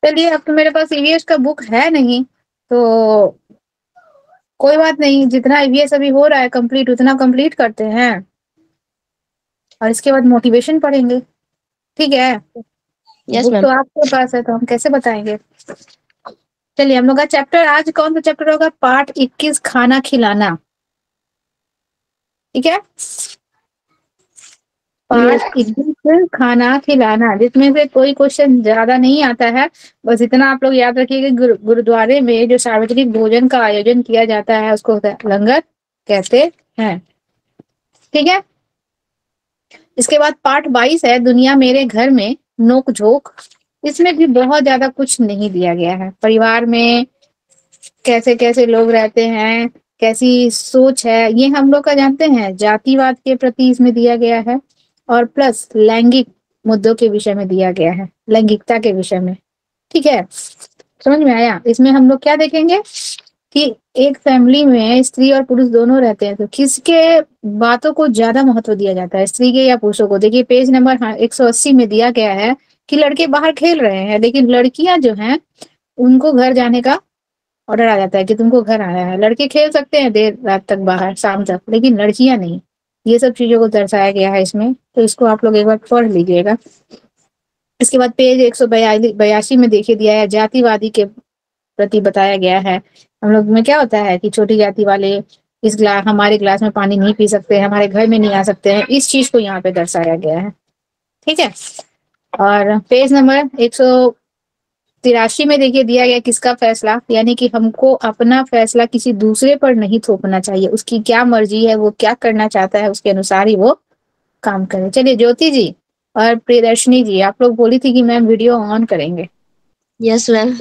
चलिए, अब तो मेरे पास ईवीएस का बुक है नहीं, तो कोई बात नहीं, जितना ईवीएस अभी हो रहा है कंप्लीट उतना कंप्लीट करते हैं और इसके बाद मोटिवेशन पढ़ेंगे, ठीक है? Yes book ma'am. तो आपके पास है तो हम कैसे बताएंगे। चलिए, हम लोग का चैप्टर आज कौन सा चैप्टर होगा? पार्ट 21, खाना खिलाना, ठीक है? यस। पार्ट 21 खाना खिलाना, जिसमें से कोई क्वेश्चन ज्यादा नहीं आता है। बस इतना आप लोग याद रखिए कि गुरुद्वारे में जो सार्वजनिक भोजन का आयोजन किया जाता है उसको लंगर कहते हैं, ठीक है? इसके बाद पार्ट 22 है दुनिया मेरे घर में, नोक झोंक। इसमें भी बहुत ज्यादा कुछ नहीं दिया गया है। परिवार में कैसे कैसे लोग रहते हैं, कैसी सोच है, ये हम लोग का जानते हैं। जातिवाद के प्रति इसमें दिया गया है और प्लस लैंगिक मुद्दों के विषय में दिया गया है, लैंगिकता के विषय में, ठीक है? समझ में आया? इसमें हम लोग क्या देखेंगे कि एक फैमिली में स्त्री और पुरुष दोनों रहते हैं, तो किसके बातों को ज्यादा महत्व दिया जाता है, स्त्री के या पुरुषों को? देखिए पेज नंबर 180 में दिया गया है कि लड़के बाहर खेल रहे हैं, लेकिन लड़कियां जो हैं उनको घर जाने का ऑर्डर आ जाता है कि तुमको घर आना है। लड़के खेल सकते हैं देर रात तक बाहर, शाम तक, लेकिन लड़कियां नहीं। ये सब चीजों को दर्शाया गया है इसमें, तो इसको आप लोग एक बार पढ़ लीजिएगा। इसके बाद पेज 182 में देखिए दिया है जातिवादी के प्रति बताया गया है। हम लोग में क्या होता है कि छोटी जाति वाले हमारे ग्लास में पानी नहीं पी सकते, हमारे घर में नहीं आ सकते हैं, इस चीज को यहाँ पे दर्शाया गया है, ठीक है? और पेज नंबर 183 में देखिए दिया गया किसका फैसला, यानी कि हमको अपना फैसला किसी दूसरे पर नहीं थोपना चाहिए। उसकी क्या मर्जी है, वो क्या करना चाहता है, उसके अनुसार ही वो काम करे। चलिए ज्योति जी और प्रियदर्शनी जी, आप लोग बोली थी कि मैम वीडियो ऑन करेंगे। Yes ma'am.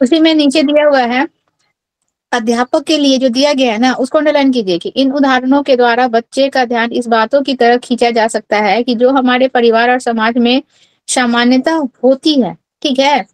उसी में नीचे दिया हुआ है अध्यापक के लिए जो दिया गया है ना, उसको अंडरलाइन कीजिए कि इन उदाहरणों के द्वारा बच्चे का ध्यान इस बातों की तरफ खींचा जा सकता है कि जो हमारे परिवार और समाज में सामान्यता होती है, ठीक है?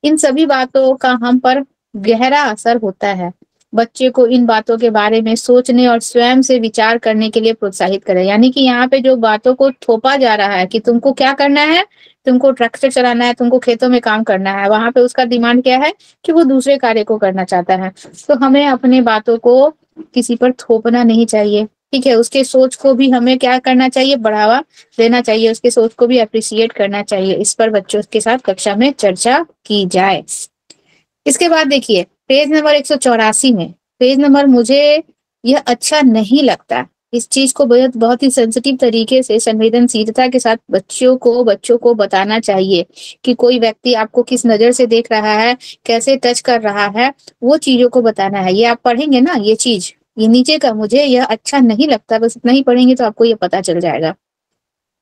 इन सभी बातों का हम पर गहरा असर होता है। बच्चे को इन बातों के बारे में सोचने और स्वयं से विचार करने के लिए प्रोत्साहित करें। यानी कि यहाँ पे जो बातों को थोपा जा रहा है कि तुमको क्या करना है, तुमको ट्रैक्टर चलाना है, तुमको खेतों में काम करना है, वहां पे उसका डिमांड क्या है कि वो दूसरे कार्य को करना चाहता है। तो हमें अपने बातों को किसी पर थोपना नहीं चाहिए, ठीक है? उसके सोच को भी हमें क्या करना चाहिए, बढ़ावा देना चाहिए, उसके सोच को भी अप्रिशिएट करना चाहिए। इस पर बच्चों के साथ कक्षा में चर्चा की जाए। इसके बाद देखिए पेज नंबर 184 में, पेज नंबर, मुझे यह अच्छा नहीं लगता। इस चीज को बहुत बहुत ही सेंसिटिव तरीके से संवेदनशीलता के साथ बच्चों को बताना चाहिए कि कोई व्यक्ति आपको किस नजर से देख रहा है, कैसे टच कर रहा है, वो चीजों को बताना है। ये आप पढ़ेंगे ना, ये चीज, ये नीचे का मुझे यह अच्छा नहीं लगता, बस इतना ही पढ़ेंगे तो आपको ये पता चल जाएगा।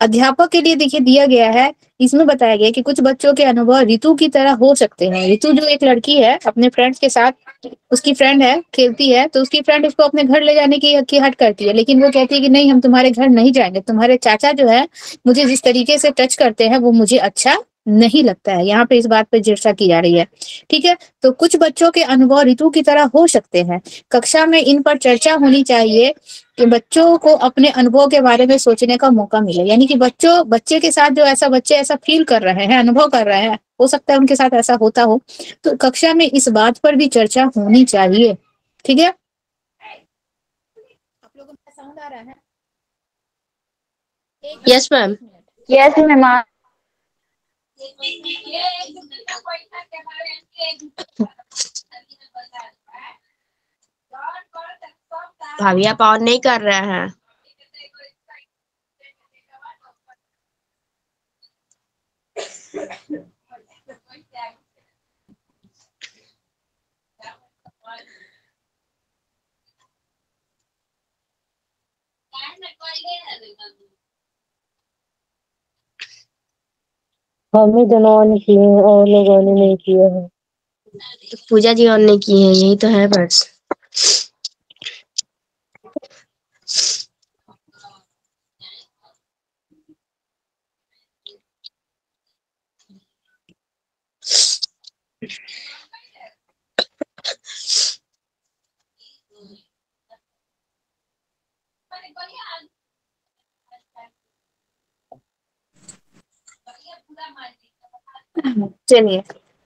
अध्यापक के लिए देखिए दिया गया है, इसमें बताया गया कि कुछ बच्चों के अनुभव ऋतु की तरह हो सकते हैं। ऋतु जो एक लड़की है अपने फ्रेंड्स के साथ, उसकी फ्रेंड है, खेलती है, तो उसकी फ्रेंड उसको अपने घर ले जाने की हट करती है, लेकिन वो कहती है कि नहीं, हम तुम्हारे घर नहीं जाएंगे, तुम्हारे चाचा जो है मुझे जिस तरीके से टच करते हैं वो मुझे अच्छा नहीं लगता है। यहाँ पे इस बात पे चर्चा की जा रही है, ठीक है? तो कुछ बच्चों के अनुभव ऋतु की तरह हो सकते हैं, कक्षा में इन पर चर्चा होनी चाहिए कि बच्चों को अपने अनुभव के बारे में सोचने का मौका मिले। यानी कि बच्चे के साथ जो ऐसा बच्चे ऐसा फील कर रहे हैं, अनुभव कर रहे हैं, हो सकता है उनके साथ ऐसा होता हो, तो कक्षा में इस बात पर भी चर्चा होनी चाहिए, ठीक है? आप लोगों को साउंड आ रहा है? एक यस मिनट, मैम। एक मिनट। Yes ma'am. भाभी आप ऑन नहीं कर रहे हैं। हम ही दोनों ऑन किए हैं और लोग ऑन नहीं किए हैं। तो पूजा जी ऑन नहीं की है, यही तो है बस। चलिए,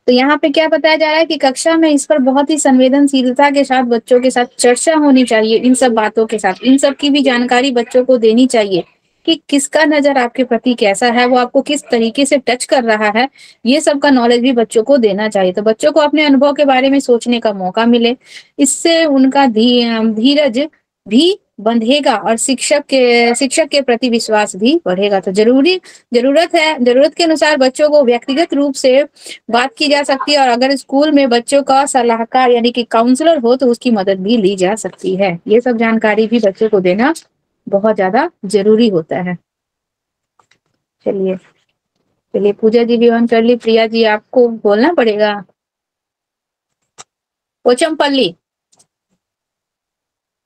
तो यहाँ पे क्या बताया जा रहा है कि कक्षा में इस पर बहुत ही संवेदनशीलता के साथ बच्चों के साथ चर्चा होनी चाहिए। इन सब बातों के साथ इन सब की भी जानकारी बच्चों को देनी चाहिए कि किसका नजर आपके प्रति कैसा है, वो आपको किस तरीके से टच कर रहा है, ये सब का नॉलेज भी बच्चों को देना चाहिए। तो बच्चों को अपने अनुभव के बारे में सोचने का मौका मिले, इससे उनका धीरज भी बंधेगा और शिक्षक के प्रति विश्वास भी बढ़ेगा। तो जरूरत के अनुसार बच्चों को व्यक्तिगत रूप से बात की जा सकती है, और अगर स्कूल में बच्चों का सलाहकार यानी कि काउंसलर हो तो उसकी मदद भी ली जा सकती है। ये सब जानकारी भी बच्चों को देना बहुत ज्यादा जरूरी होता है। चलिए चलिए, पूजा जी भी ऑन कर ली, प्रिया जी आपको बोलना पड़ेगा। पोचमपल्ली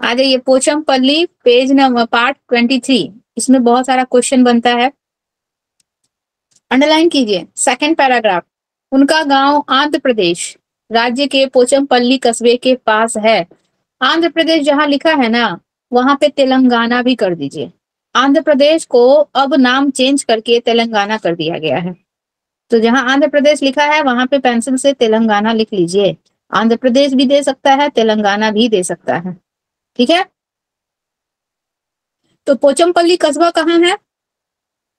आ जाइए, पोचमपल्ली पेज नंबर पार्ट 23, इसमें बहुत सारा क्वेश्चन बनता है, अंडरलाइन कीजिए। सेकंड पैराग्राफ, उनका गांव आंध्र प्रदेश राज्य के पोचमपल्ली कस्बे के पास है। आंध्र प्रदेश जहां लिखा है ना, वहां पे तेलंगाना भी कर दीजिए। आंध्र प्रदेश को अब नाम चेंज करके तेलंगाना कर दिया गया है, तो जहां आंध्र प्रदेश लिखा है वहां पे पेंसिल से तेलंगाना लिख लीजिए। आंध्र प्रदेश भी दे सकता है, तेलंगाना भी दे सकता है, ठीक है। तो पोचमपल्ली कस्बा कहाँ है?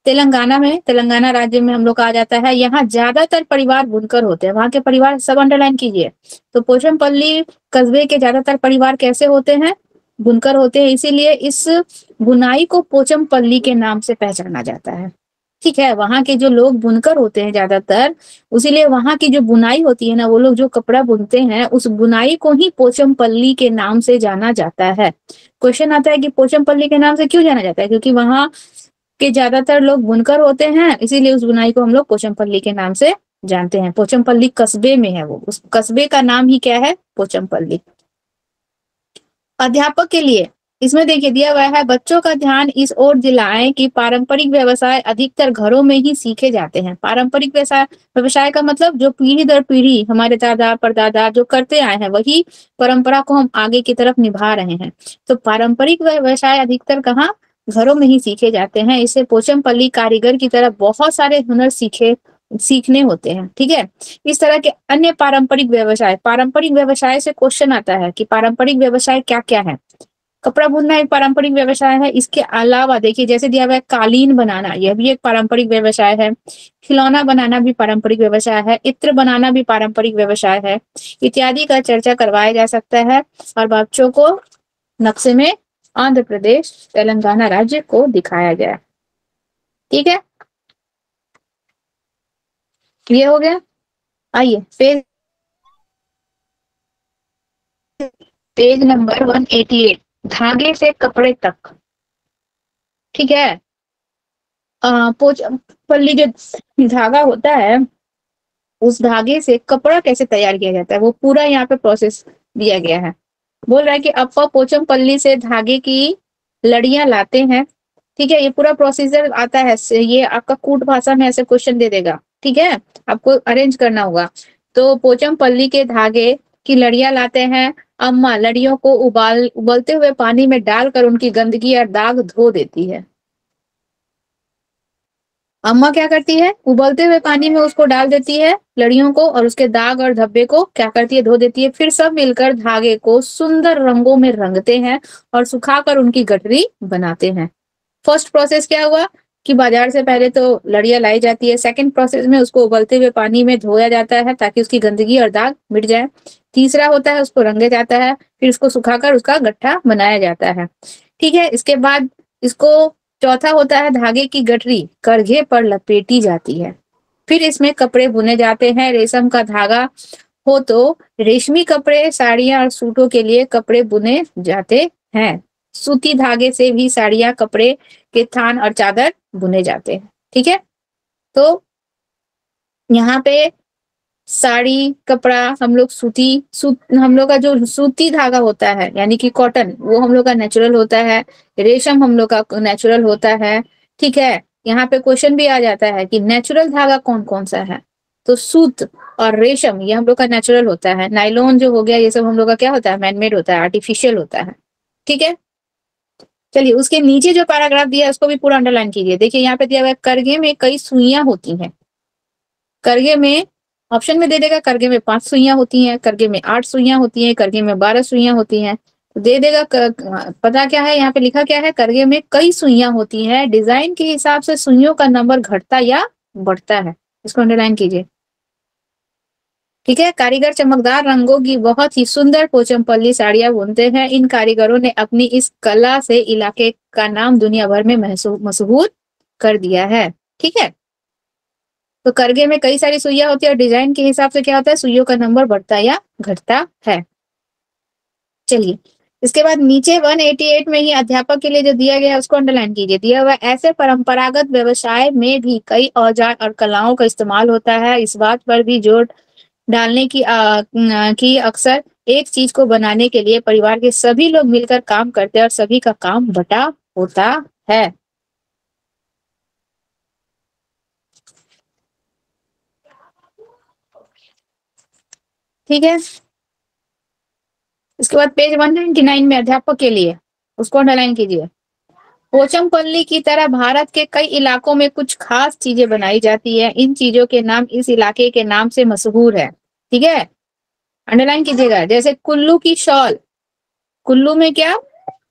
तेलंगाना में, तेलंगाना राज्य में हम लोग आ जाता है। यहाँ ज्यादातर परिवार बुनकर होते हैं, वहां के परिवार सब अंडरलाइन कीजिए। तो पोचमपल्ली कस्बे के ज्यादातर परिवार कैसे होते हैं? बुनकर होते हैं, इसीलिए इस बुनाई को पोचमपल्ली के नाम से पहचाना जाता है, ठीक है। वहां के जो लोग बुनकर होते हैं ज्यादातर, उसीलिए वहां की जो बुनाई होती है ना, वो लोग जो कपड़ा बुनते हैं उस बुनाई को ही पोचमपल्ली के नाम से जाना जाता है। क्वेश्चन आता है कि पोचमपल्ली के नाम से क्यों जाना जाता है? क्योंकि वहां के ज्यादातर लोग बुनकर होते हैं, इसीलिए उस बुनाई को हम लोग पोचमपल्ली के नाम से जानते हैं। पोचमपल्ली कस्बे में है वो, उस कस्बे का नाम ही क्या है? पोचमपल्ली। अध्यापक के लिए इसमें देखिए दिया हुआ है, बच्चों का ध्यान इस ओर दिलाएं कि पारंपरिक व्यवसाय अधिकतर घरों में ही सीखे जाते हैं। पारंपरिक व्यवसाय का मतलब जो पीढ़ी दर पीढ़ी हमारे दादा परदादा जो करते आए हैं, वही परंपरा को हम आगे की तरफ निभा रहे हैं। तो पारंपरिक व्यवसाय अधिकतर कहाँ? घरों में ही सीखे जाते हैं। इससे पोचमपल्ली कारीगर की तरह बहुत सारे हुनर सीखने होते हैं, ठीक है। इस तरह के अन्य पारंपरिक व्यवसाय से क्वेश्चन आता है कि पारंपरिक व्यवसाय क्या क्या है। कपड़ा बुनना एक पारंपरिक व्यवसाय है। इसके अलावा देखिए जैसे दिया हुआ है कालीन बनाना, यह भी एक पारंपरिक व्यवसाय है। खिलौना बनाना भी पारंपरिक व्यवसाय है। इत्र बनाना भी पारंपरिक व्यवसाय है, इत्यादि का चर्चा करवाया जा सकता है। और बच्चों को नक्शे में आंध्र प्रदेश तेलंगाना राज्य को दिखाया गया, ठीक है। ये हो गया। आइए पेज नंबर 188, धागे से कपड़े तक, ठीक है। पोचमपल्ली जो धागा होता है, उस धागे से कपड़ा कैसे तैयार किया जाता है वो पूरा यहाँ पे प्रोसेस दिया गया है। बोल रहा है कि अप्पा पोचमपल्ली से धागे की लड़ियां लाते हैं, ठीक है। ये पूरा प्रोसीजर आता है, ये आपका कूट भाषा में ऐसे क्वेश्चन दे देगा, ठीक है। आपको अरेंज करना होगा। तो पोचमपल्ली के धागे की लड़ियां लाते हैं। अम्मा लड़ियों को उबलते हुए पानी में डालकर उनकी गंदगी और दाग धो देती है। अम्मा क्या करती है? उबलते हुए पानी में उसको डाल देती है लड़ियों को, और उसके दाग और धब्बे को क्या करती है? धो देती है। फिर सब मिलकर धागे को सुंदर रंगों में रंगते हैं और सुखाकर उनकी गठरी बनाते हैं। फर्स्ट प्रोसेस क्या हुआ कि बाजार से पहले तो लड़ियां लाई जाती है। सेकंड प्रोसेस में उसको उबलते हुए पानी में धोया जाता है ताकि उसकी गंदगी और दाग मिट जाए। तीसरा होता है उसको रंगे जाता है, फिर इसको सुखाकर उसका गट्ठा बनाया जाता है, ठीक है। इसके बाद इसको चौथा होता है धागे की गठरी करघे पर लपेटी जाती है। फिर इसमें कपड़े बुने जाते हैं। रेशम का धागा हो तो रेशमी कपड़े, साड़ियां और सूटों के लिए कपड़े बुने जाते हैं। सूती धागे से भी साड़ियां, कपड़े के थान और चादर बुने जाते हैं, ठीक है। तो यहाँ पे साड़ी कपड़ा हम लोग हम लोग का जो सूती धागा होता है यानी कि कॉटन, वो हम लोग का नेचुरल होता है। रेशम हम लोग का नेचुरल होता है, ठीक है। यहाँ पे क्वेश्चन भी आ जाता है कि नेचुरल धागा कौन कौन सा है? तो सूत और रेशम ये हम लोग का नेचुरल होता है। नायलॉन जो हो गया ये सब हम लोग का क्या होता है? मैनमेड होता है, आर्टिफिशियल होता है, ठीक है। चलिए उसके नीचे जो पैराग्राफ दिया है उसको भी पूरा अंडरलाइन कीजिए। देखिए यहाँ पे दिया हुआ है करघे में कई सुइयां होती हैं। करघे में ऑप्शन में दे देगा करगे में 5 सुइयां होती हैं, करगे में 8 सुइयां होती हैं, करगे में 12 सुइयां होती हैं। तो दे देगा पता क्या है, यहाँ पे लिखा क्या है, करगे में कई सुइयां होती हैं, डिजाइन के हिसाब से सुइयों का नंबर घटता या बढ़ता है। इसको अंडरलाइन कीजिए। ठीक है। कारीगर चमकदार रंगों की बहुत ही सुंदर पोचमपल्ली साड़ियां बुनते हैं। इन कारीगरों ने अपनी इस कला से इलाके का नाम दुनिया भर में मशहूर कर दिया है। ठीक है। तो करगे में कई सारी सुइयां होती है और डिजाइन के हिसाब से क्या होता है, सुइयों का नंबर बढ़ता या घटता है। चलिए, इसके बाद नीचे 188 में ही अध्यापक के लिए जो दिया गया है उसको अंडरलाइन कीजिए। दिया हुआ ऐसे परंपरागत व्यवसाय में भी कई औजार और कलाओं का इस्तेमाल होता है। इस बात पर भी जोर डालने की अक्सर एक चीज को बनाने के लिए परिवार के सभी लोग मिलकर काम करते हैं और सभी का काम बटा होता है। ठीक है। इसके बाद पेज 199 में अध्यापक के लिए उसको अंडरलाइन कीजिए। पोचमपल्ली की तरह भारत के कई इलाकों में कुछ खास चीजें बनाई जाती है। इन चीजों के नाम इस इलाके के नाम से मशहूर है। ठीक है, अंडरलाइन कीजिएगा। जैसे कुल्लू की शॉल, कुल्लू में क्या,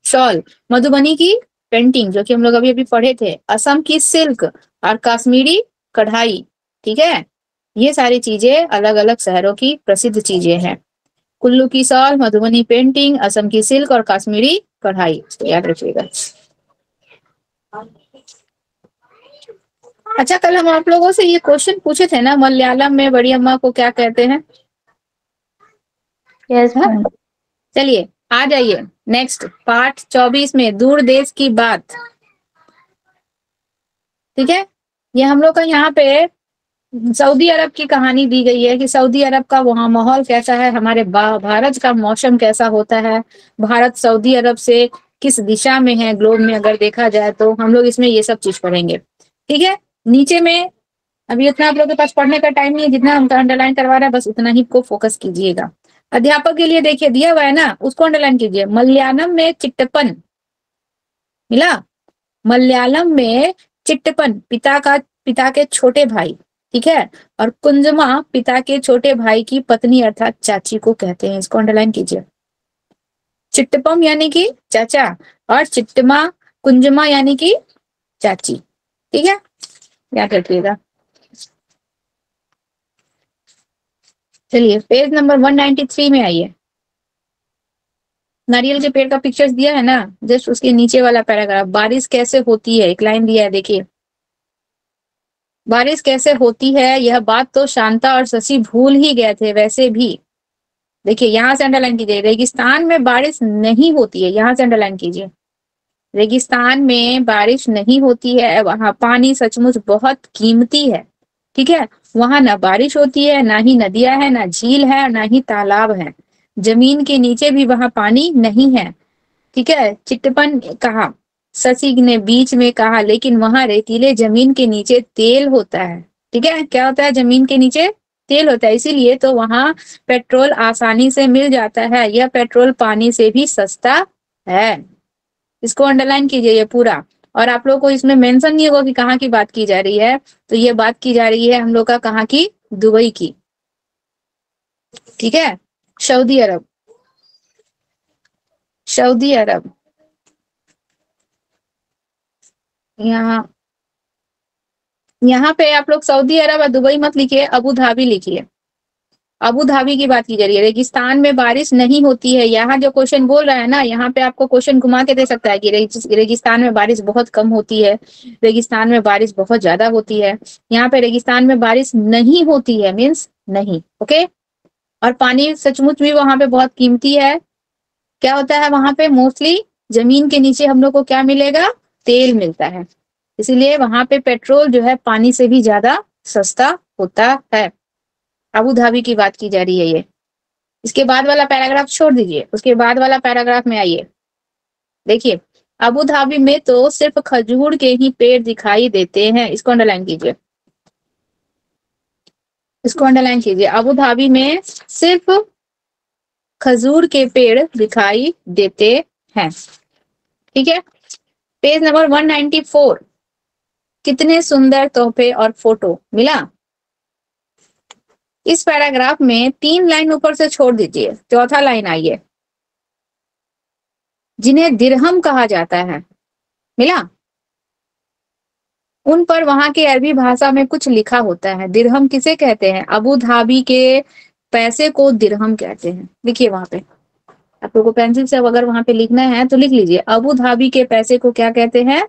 शॉल। मधुबनी की पेंटिंग जो कि हम लोग अभी अभी पढ़े थे। असम की सिल्क और कश्मीरी कढ़ाई। ठीक है, ये सारी चीजें अलग अलग शहरों की प्रसिद्ध चीजें हैं। कुल्लू की शॉल, मधुबनी पेंटिंग, असम की सिल्क और कश्मीरी कढ़ाई, याद रखिएगा। अच्छा, कल हम आप लोगों से ये क्वेश्चन पूछे थे ना, मलयालम में बड़ी अम्मा को क्या कहते हैं? Yes ma'am. चलिए आ जाइए नेक्स्ट पार्ट 24 में, दूर देश की बात। ठीक है, ये हम लोग का यहाँ पे सऊदी अरब की कहानी दी गई है कि सऊदी अरब का वहाँ माहौल कैसा है, हमारे भारत का मौसम कैसा होता है, भारत सऊदी अरब से किस दिशा में है ग्लोब में अगर देखा जाए तो। हम लोग इसमें ये सब चीज पढ़ेंगे। ठीक है, नीचे में अभी उतना आप लोग के पास पढ़ने का टाइम नहीं है, जितना हम अंडरलाइन करवा रहे हैं बस उतना ही को फोकस कीजिएगा। अध्यापक के लिए देखिए दिया हुआ है ना, उसको अंडरलाइन कीजिए। मलयालम में चिट्टपन मिला, मलयालम में चिट्टपन पिता के छोटे भाई। ठीक है, और कुंजमा पिता के छोटे भाई की पत्नी अर्थात चाची को कहते हैं। इसको अंडरलाइन कीजिए। चिट्टपम यानी कि चाचा और चिट्टमा कुंजमा यानी कि चाची। ठीक है, याद रखिएगा। चलिए पेज नंबर 193 में आइए। नारियल के पेड़ का पिक्चर्स दिया है ना, जस्ट उसके नीचे वाला पैराग्राफ, बारिश कैसे होती है, एक लाइन दिया है देखिए। बारिश कैसे होती है यह बात तो शांता और शशि भूल ही गए थे। वैसे भी देखिए यहां से अंडरलाइन कीजिए, रेगिस्तान में बारिश नहीं होती है, यहां से अंडरलाइन कीजिए। रेगिस्तान में बारिश नहीं होती है, वहां पानी सचमुच बहुत कीमती है। ठीक है, वहां ना बारिश होती है, ना ही नदियां है, ना झील है, ना ही तालाब है। जमीन के नीचे भी वहां पानी नहीं है। ठीक है, चिट्टपन कहा, शशि ने बीच में कहा, लेकिन वहां रेतीले जमीन के नीचे तेल होता है। ठीक है, क्या होता है, जमीन के नीचे तेल होता है, इसीलिए तो वहां पेट्रोल आसानी से मिल जाता है। यह पेट्रोल पानी से भी सस्ता है। इसको अंडरलाइन कीजिए ये पूरा। और आप लोग को इसमें मेंशन नहीं होगा कि कहाँ की बात की जा रही है, तो ये बात की जा रही है हम लोग का कहाँ की, दुबई की। ठीक है, सऊदी अरब, सऊदी अरब। यहाँ पे आप लोग सऊदी अरब और दुबई मत लिखिए, अबू धाबी लिखिए। अबू धाबी की बात की जा रही है। रेगिस्तान में बारिश नहीं होती है, यहाँ जो क्वेश्चन बोल रहा है ना, यहाँ पे आपको क्वेश्चन घुमा के दे सकता है कि रेगिस्तान में बारिश बहुत कम होती है, रेगिस्तान में बारिश बहुत ज्यादा होती है। यहाँ पे रेगिस्तान में बारिश नहीं होती है मीन्स नहीं। ओके, और पानी सचमुच भी वहां पे बहुत कीमती है। क्या होता है वहां पे, मोस्टली जमीन के नीचे हम लोग को क्या मिलेगा, तेल मिलता है, इसीलिए वहां पे पेट्रोल जो है पानी से भी ज्यादा सस्ता होता है। अबू धाबी की बात की जा रही है ये। इसके बाद वाला पैराग्राफ छोड़ दीजिए, उसके बाद वाला पैराग्राफ में आइए। देखिए, अबू धाबी में तो सिर्फ खजूर के ही पेड़ दिखाई देते हैं। इसको अंडरलाइन कीजिए, इसको अंडरलाइन कीजिए। अबू धाबी में सिर्फ खजूर के पेड़ दिखाई देते हैं। ठीक है, पेज नंबर 194, कितने सुंदर तोहफे और फोटो मिला। इस पैराग्राफ में 3 लाइन ऊपर से छोड़ दीजिए, चौथा लाइन आइए। जिन्हें दिरहम कहा जाता है, मिला? उन पर वहां के अरबी भाषा में कुछ लिखा होता है। दिरहम किसे कहते हैं? अबू धाबी के पैसे को दिरहम कहते हैं। लिखिए वहां पे, आप लोगों को पेंसिल से अगर वहां पे लिखना है तो लिख लीजिए। अबू धाबी के पैसे को क्या कहते हैं?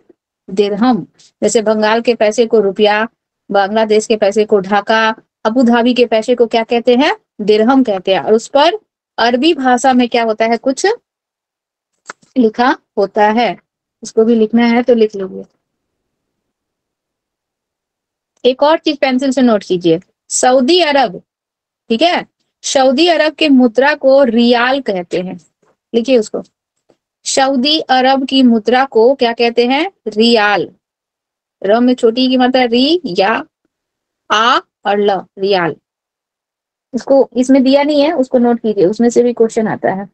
दिरहम। जैसे बंगाल के पैसे को रुपया, बांग्लादेश के पैसे को ढाका, अबू धाबी के पैसे को क्या कहते हैं? दिरहम कहते हैं। और उस पर अरबी भाषा में क्या होता है? कुछ लिखा होता है। इसको भी लिखना है तो लिख लीजिए। एक और चीज पेंसिल से नोट कीजिए, सऊदी अरब, ठीक है, सऊदी अरब के मुद्रा को रियाल कहते हैं। लिखिए उसको, सऊदी अरब की मुद्रा को क्या कहते हैं? रियाल। र में छोटी की मात्रा री या आ और ल, रियाल। इसको इसमें दिया नहीं है, उसको नोट कीजिए, उसमें से भी क्वेश्चन आता है।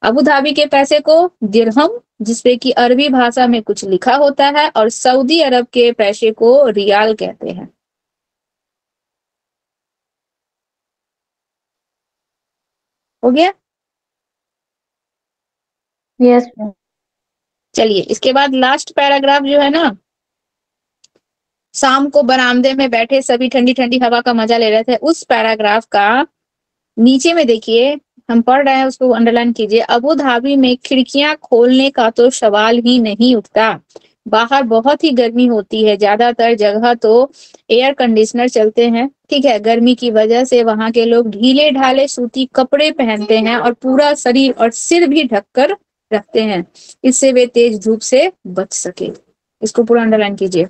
अबू धाबी के पैसे को दिरहम, जिसपे कि अरबी भाषा में कुछ लिखा होता है, और सऊदी अरब के पैसे को रियाल कहते हैं। हो गया? Yes ma'am. चलिए इसके बाद लास्ट पैराग्राफ जो है ना, शाम को बरामदे में बैठे सभी ठंडी ठंडी हवा का मजा ले रहे थे, उस पैराग्राफ का नीचे में देखिए, हम पढ़ रहे हैं, उसको अंडरलाइन कीजिए। अबू धाबी में खिड़कियां खोलने का तो सवाल ही नहीं उठता। बाहर बहुत ही गर्मी होती है, ज्यादातर जगह तो एयर कंडीशनर चलते हैं, ठीक है। गर्मी की वजह से वहां के लोग ढीले ढाले सूती कपड़े पहनते हैं और पूरा शरीर और सिर भी ढककर रखते हैं, इससे वे तेज धूप से बच सके। इसको पूरा अंडरलाइन कीजिए।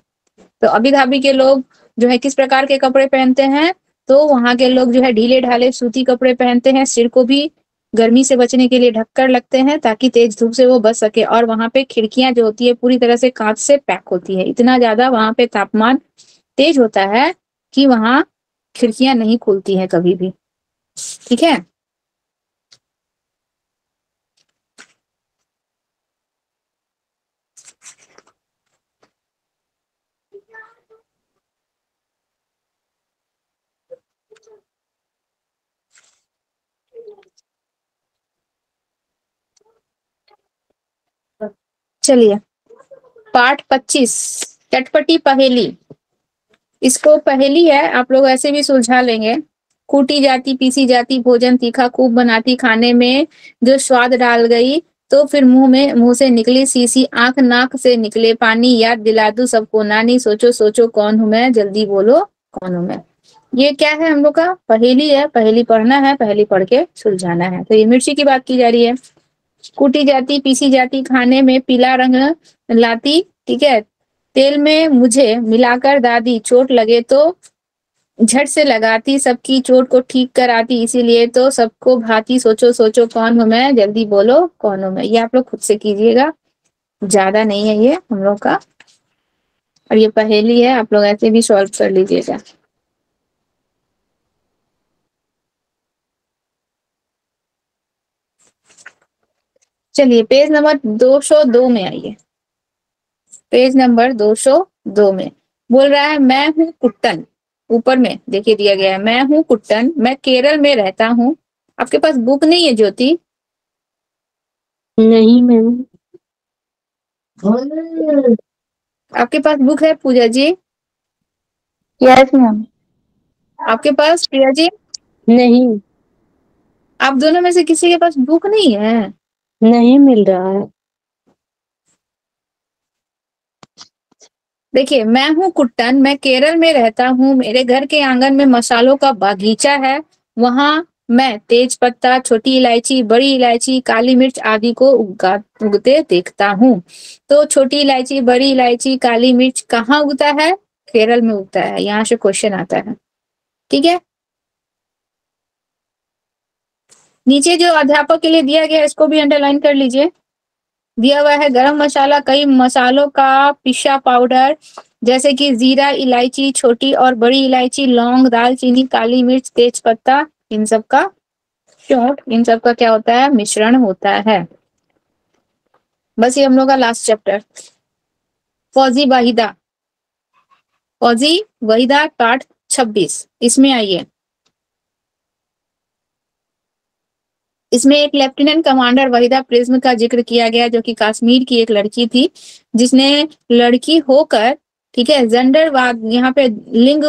तो अबू धाबी के लोग जो है किस प्रकार के कपड़े पहनते हैं? तो वहां के लोग जो है ढीले ढाले सूती कपड़े पहनते हैं, सिर को भी गर्मी से बचने के लिए ढककर लगते हैं ताकि तेज धूप से वो बच सके। और वहां पे खिड़कियां जो होती है पूरी तरह से कांच से पैक होती है। इतना ज्यादा वहां पे तापमान तेज होता है कि वहां खिड़कियां नहीं खुलती है कभी भी, ठीक है। चलिए पाठ 25, चटपटी पहेली। इसको पहेली है, आप लोग ऐसे भी सुलझा लेंगे। कूटी जाती पीसी जाती भोजन तीखा खूब बनाती, खाने में जो स्वाद डाल गई तो फिर मुंह से निकली सीसी, आंख नाक से निकले पानी, याद दिला दूं सबको नानी, सोचो सोचो कौन हूं मैं, जल्दी बोलो कौन हूं मैं। ये क्या है? हम लोग का पहेली है, पहेली पढ़ना है, पहेली पढ़ के सुलझाना है। तो ये मिर्ची की बात की जा रही है। कूटी जाती पीसी जाती, खाने में पीला रंग लाती, ठीक है। तेल में मुझे मिलाकर दादी, चोट लगे तो झट से लगाती, सबकी चोट को ठीक कराती, इसीलिए तो सबको भाती, सोचो सोचो कौन हूं मैं, जल्दी बोलो कौन हूं मैं। ये आप लोग खुद से कीजिएगा, ज्यादा नहीं है ये हम लोग का, और ये पहेली है, आप लोग ऐसे भी सॉल्व कर लीजिएगा। चलिए पेज नंबर 202 में आइए। पेज नंबर 202 में बोल रहा है, मैं हूँ कुट्टन। ऊपर में देखिए दिया गया है, मैं हूँ कुट्टन, मैं केरल में रहता हूँ। आपके पास बुक नहीं है ज्योति? नहीं मैम। आपके पास बुक है पूजा जी? Yes ma'am. आपके पास प्रिया जी? नहीं, आप दोनों में से किसी के पास बुक नहीं है? नहीं मिल रहा है। देखिए, मैं हूँ कुट्टन, मैं केरल में रहता हूँ, मेरे घर के आंगन में मसालों का बागीचा है, वहां मैं तेज पत्ता, छोटी इलायची, बड़ी इलायची, काली मिर्च आदि को उगते देखता हूँ। तो छोटी इलायची, बड़ी इलायची, काली मिर्च कहाँ उगता है? केरल में उगता है। यहाँ से क्वेश्चन आता है, ठीक है। नीचे जो अध्यापक के लिए दिया गया इसको भी अंडरलाइन कर लीजिए। दिया हुआ है गरम मसाला, कई मसालों का पिसा पाउडर, जैसे कि जीरा, इलायची, छोटी और बड़ी इलायची, लौंग, दालचीनी, काली मिर्च, तेज पत्ता, इन सब का शॉट, इन सब का क्या होता है? मिश्रण होता है। बस ये हम लोग का लास्ट चैप्टर। फौजी वाहिदा, फौजी वहीदा पाठ 26 इसमें आइए। इसमें एक लेफ्टिनेंट कमांडर वहीदा प्रिज्म का जिक्र किया गया, जो कि कश्मीर की एक लड़की थी, जिसने लड़की होकर, ठीक है, जेंडरवाद यहाँ पे लिंग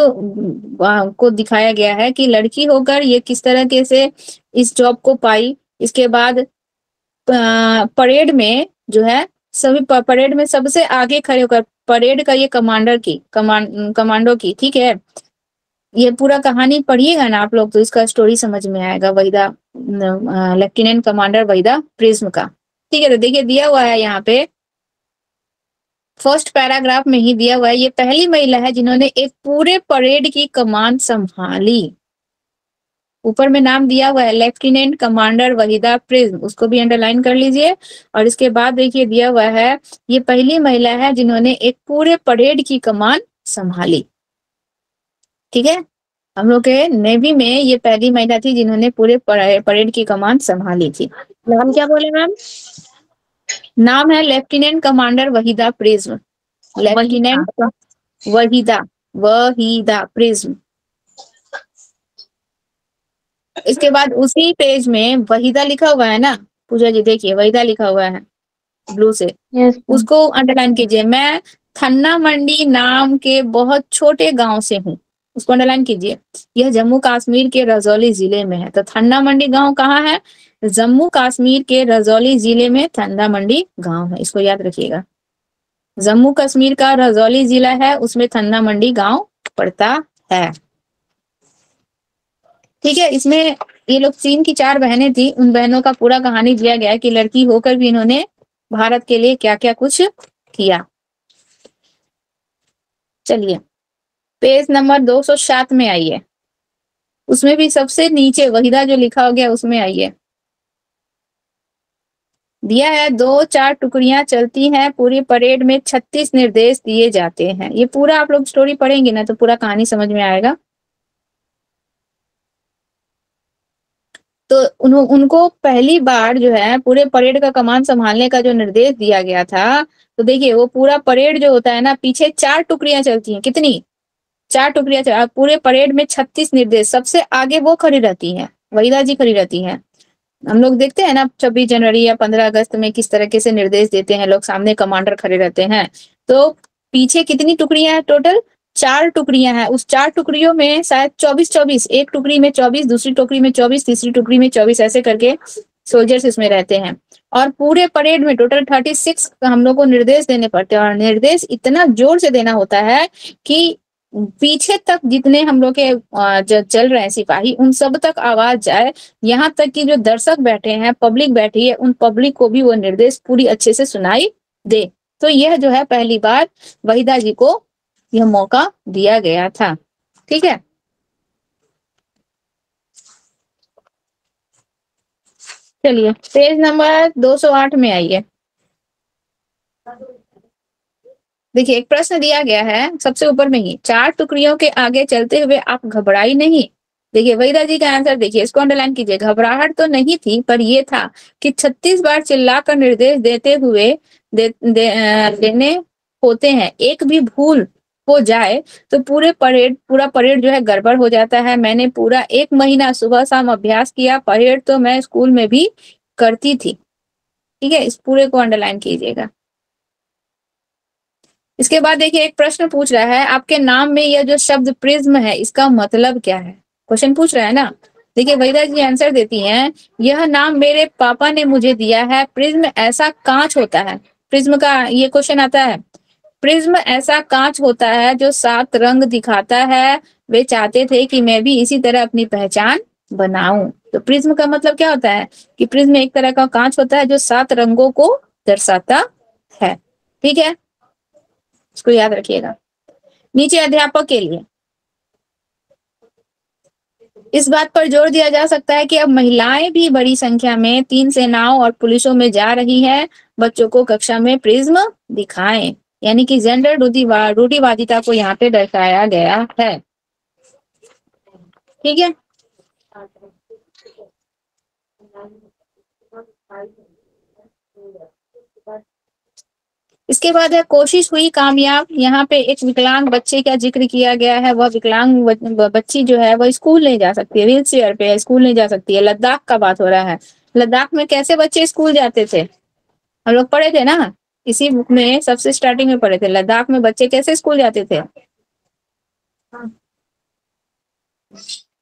को दिखाया गया है कि लड़की होकर ये किस तरीके से इस जॉब को पाई। इसके बाद परेड में जो है, सभी परेड में सबसे आगे खड़े होकर, परेड का ये कमांडो की, ठीक है, ये पूरा कहानी पढ़िएगा ना आप लोग तो इसका स्टोरी समझ में आएगा, Waheeda lieutenant commander Waheeda prism का। ठीक है, तो देखिए दिया हुआ है यहाँ पे फर्स्ट पैराग्राफ में ही दिया हुआ है, ये पहली महिला है जिन्होंने एक पूरे परेड की कमान संभाली। ऊपर में नाम दिया हुआ है लेफ्टिनेंट कमांडर वहीदा प्रिज्म, उसको भी अंडरलाइन कर लीजिए। और इसके बाद देखिए दिया हुआ है ये पहली महिला है जिन्होंने एक पूरे परेड की कमान संभाली। ठीक है, हम लोग के नेवी में ये पहली महिला थी जिन्होंने पूरे परेड की कमान संभाली थी। नाम क्या बोले मैम? नाम है lieutenant commander Waheeda prism. Lieutenant Waheeda Waheeda prism. इसके बाद उसी पेज में वहीदा लिखा हुआ है ना पूजा जी, देखिए वहीदा लिखा हुआ है ब्लू से, यस उसको अंडरलाइन कीजिए। मैं थन्ना मंडी नाम के बहुत छोटे गांव से हूँ, उसको अंडरलाइन कीजिए। यह जम्मू कश्मीर के रजौली जिले में है। तो थन्ना मंडी गांव कहाँ है? जम्मू कश्मीर के रजौली जिले में थन्ना मंडी गांव है, इसको याद रखिएगा। जम्मू कश्मीर का रजौली जिला है, उसमें थन्ना मंडी गांव पड़ता है। ठीक है, इसमें ये लोग 3 की 4 बहनें थी, उन बहनों का पूरा कहानी दिया गया है कि लड़की होकर भी इन्होंने भारत के लिए क्या क्या कुछ किया। चलिए पेज नंबर 207 में आइए, उसमें भी सबसे नीचे वहीदा जो लिखा हो गया उसमें आइए। दिया है 2-4 टुकड़ियां चलती हैं, पूरी परेड में 36 निर्देश दिए जाते हैं। ये पूरा आप लोग स्टोरी पढ़ेंगे ना तो पूरा कहानी समझ में आएगा। तो उनको पहली बार जो है पूरे परेड का कमान संभालने का जो निर्देश दिया गया था, तो देखिए वो पूरा परेड जो होता है ना, पीछे 4 टुकड़ियां चलती हैं। कितनी? 4 टुकड़ियां। पूरे परेड में 36 निर्देश, सबसे आगे वो खड़ी रहती हैं, वहीदा जी खड़ी रहती हैं। हम लोग देखते हैं ना 26 जनवरी या 15 अगस्त में किस तरीके से निर्देश देते हैं लोग, सामने कमांडर खड़े रहते हैं। तो पीछे कितनी टुकड़ियां हैं टोटल? 4 टुकड़ियां हैं। उस 4 टुकड़ियों में शायद 24-24, एक टुकड़ी में 24, दूसरी टुकड़ी में 24, तीसरी टुकड़ी में 24, ऐसे करके सोल्जर्स इसमें रहते हैं। और पूरे परेड में टोटल 36 हम लोग को निर्देश देने पड़ते हैं, और निर्देश इतना जोर से देना होता है कि पीछे तक जितने हम लोग के जो चल रहे हैं सिपाही, उन सब तक आवाज जाए, यहाँ तक कि जो दर्शक बैठे हैं, पब्लिक बैठी है, उन पब्लिक को भी वो निर्देश पूरी अच्छे से सुनाई दे। तो यह जो है पहली बार वहीदा जी को यह मौका दिया गया था। ठीक है, चलिए पेज नंबर 208 में आइए। देखिए एक प्रश्न दिया गया है सबसे ऊपर में ही, 4 टुकड़ियों के आगे चलते हुए आप घबराई नहीं। देखिए वहीदा जी का आंसर देखिए, इसको अंडरलाइन कीजिए। घबराहट तो नहीं थी, पर यह था कि 36 बार चिल्लाकर निर्देश देते हुए देने होते हैं, एक भी भूल हो जाए तो पूरा परेड जो है गड़बड़ हो जाता है। मैंने पूरा 1 महीना सुबह शाम अभ्यास किया, परेड तो मैं स्कूल में भी करती थी। ठीक है, इस पूरे को अंडरलाइन कीजिएगा। इसके बाद देखिए एक प्रश्न पूछ रहा है, आपके नाम में यह जो शब्द प्रिज्म है इसका मतलब क्या है? क्वेश्चन पूछ रहा है ना। देखिए वहीदा जी आंसर देती हैं, यह नाम मेरे पापा ने मुझे दिया है। प्रिज्म ऐसा कांच होता है, प्रिज्म का ये क्वेश्चन आता है। प्रिज्म ऐसा कांच होता है जो 7 रंग दिखाता है। वे चाहते थे कि मैं भी इसी तरह अपनी पहचान बनाऊं। तो प्रिज्म का मतलब क्या होता है कि प्रिज्म एक तरह का कांच होता है जो 7 रंगों को दर्शाता है। ठीक है, इसको याद रखिएगा। नीचे अध्यापक के लिए इस बात पर जोर दिया जा सकता है कि अब महिलाएं भी बड़ी संख्या में 3 सेनाओं और पुलिसों में जा रही हैं। बच्चों को कक्षा में प्रिज्म दिखाएं, यानी कि जेंडर रूढ़िवादिता को यहाँ पे दर्शाया गया है। ठीक है, इसके बाद है कोशिश हुई कामयाब। यहाँ पे एक विकलांग बच्चे का जिक्र किया गया है। वह विकलांग बच्ची जो है वह स्कूल नहीं जा सकती है, व्हील चेयर पे है, स्कूल नहीं जा सकती है। लद्दाख का बात हो रहा है। लद्दाख में कैसे बच्चे स्कूल जाते थे? हम लोग पढ़े थे ना, इसी बुक में सबसे स्टार्टिंग में पढ़े थे। लद्दाख में बच्चे कैसे स्कूल जाते थे?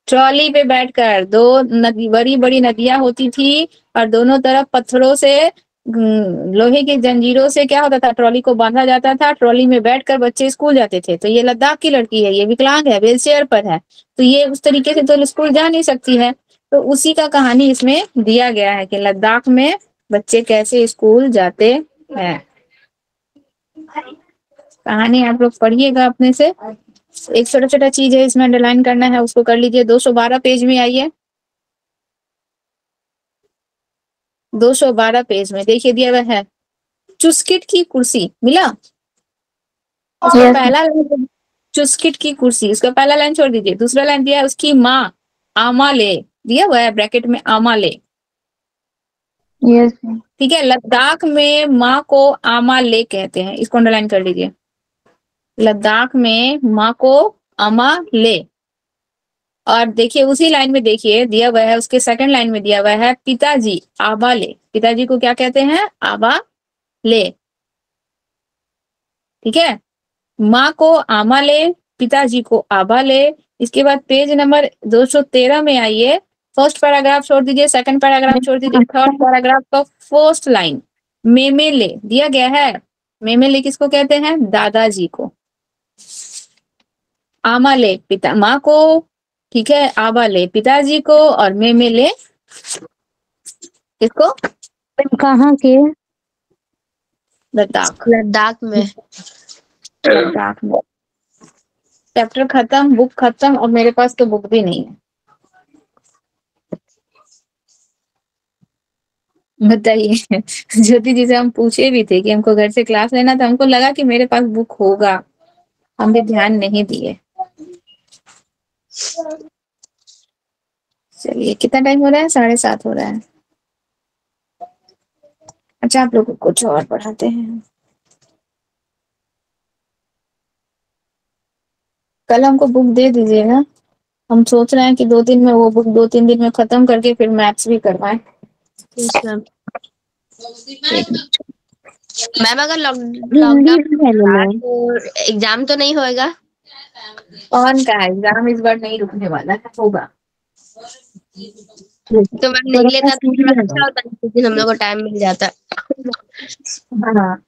ट्रॉली पे बैठकर। दो नदी, बड़ी बड़ी नदियां होती थी और दोनों तरफ पत्थरों से, लोहे की जंजीरों से क्या होता था, ट्रॉली को बांधा जाता था। ट्रॉली में बैठकर बच्चे स्कूल जाते थे। तो ये लद्दाख की लड़की है, ये विकलांग है, व्हील चेयर पर है, तो ये उस तरीके से तो स्कूल जा नहीं सकती है। तो उसी का कहानी इसमें दिया गया है कि लद्दाख में बच्चे कैसे स्कूल जाते हैं। कहानी आप लोग पढ़िएगा अपने से। एक छोटा छोटा चीज है इसमें अंडरलाइन करना है, उसको कर लीजिए। 212 पेज में आइए। 212 पेज में देखिए दिया हुआ है, चुस्किट की कुर्सी। मिला? उसका Yes. पहला लाइन, चुस्किट की कुर्सी, उसका पहला लाइन छोड़ दीजिए। दूसरा लाइन दिया है उसकी माँ आमा ले, दिया हुआ है ब्रैकेट में आमा ले। Yes. ठीक है, लद्दाख में माँ को आमा ले कहते हैं, इसको अंडरलाइन कर लीजिए। लद्दाख में माँ को आमा ले। और देखिए उसी लाइन में देखिए दिया हुआ है, उसके सेकंड लाइन में दिया हुआ है पिताजी आबा ले। पिताजी को क्या कहते हैं? आबा ले। ठीक है, माँ को आमा ले, पिताजी को आबा ले। इसके बाद पेज नंबर 213 में आइए। फर्स्ट पैराग्राफ छोड़ दीजिए, सेकंड पैराग्राफ छोड़ दीजिए, थर्ड पैराग्राफ का फर्स्ट लाइन, मेमेले दिया गया है। मेमेले किसको कहते हैं? दादाजी को। आमा ले पिता माँ को, ठीक है, आबा ले पिताजी को, और मेमेले किसको? कहाँ के? लद्दाख। लद्दाख में। लद्दाख में। चैप्टर खत्म, बुक खत्म, और मेरे पास तो बुक भी नहीं है। बताइए। ज्योति जी से हम पूछे भी थे कि हमको घर से क्लास लेना था, हमको लगा कि मेरे पास बुक होगा, हम भी ध्यान नहीं दिए। चलिए, कितना टाइम हो रहा है? 7:30 हो रहा है। अच्छा, आप लोग को कुछ और पढ़ाते हैं। कल हमको बुक दे दीजिएगा। हम सोच रहे हैं कि 2 दिन में वो बुक 2-3 दिन में खत्म करके फिर मैथ्स भी करवाएं। Yes ma'am. मैम अगर हिंदी लॉकडाउन है मैम। तो एग्जाम तो नहीं होएगा? कौन का एग्जाम इस बार नहीं रुकने वाला है, होगा। तो मैम नहीं लेता तो थोड़ा अच्छा होता है, जिस दिन हम लोग को टाइम मिल जाता। हाँ,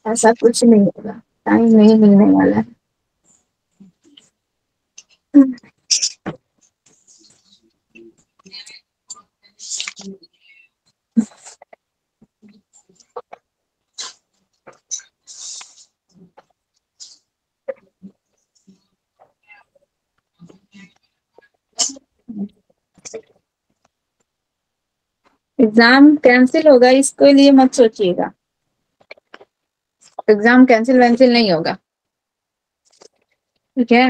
ऐसा कुछ नहीं होगा, टाइम नहीं मिलने वाला है। एग्जाम कैंसिल होगा, इसके लिए मत सोचिएगा। एग्जाम कैंसिल वैंसिल नहीं होगा, ठीक है।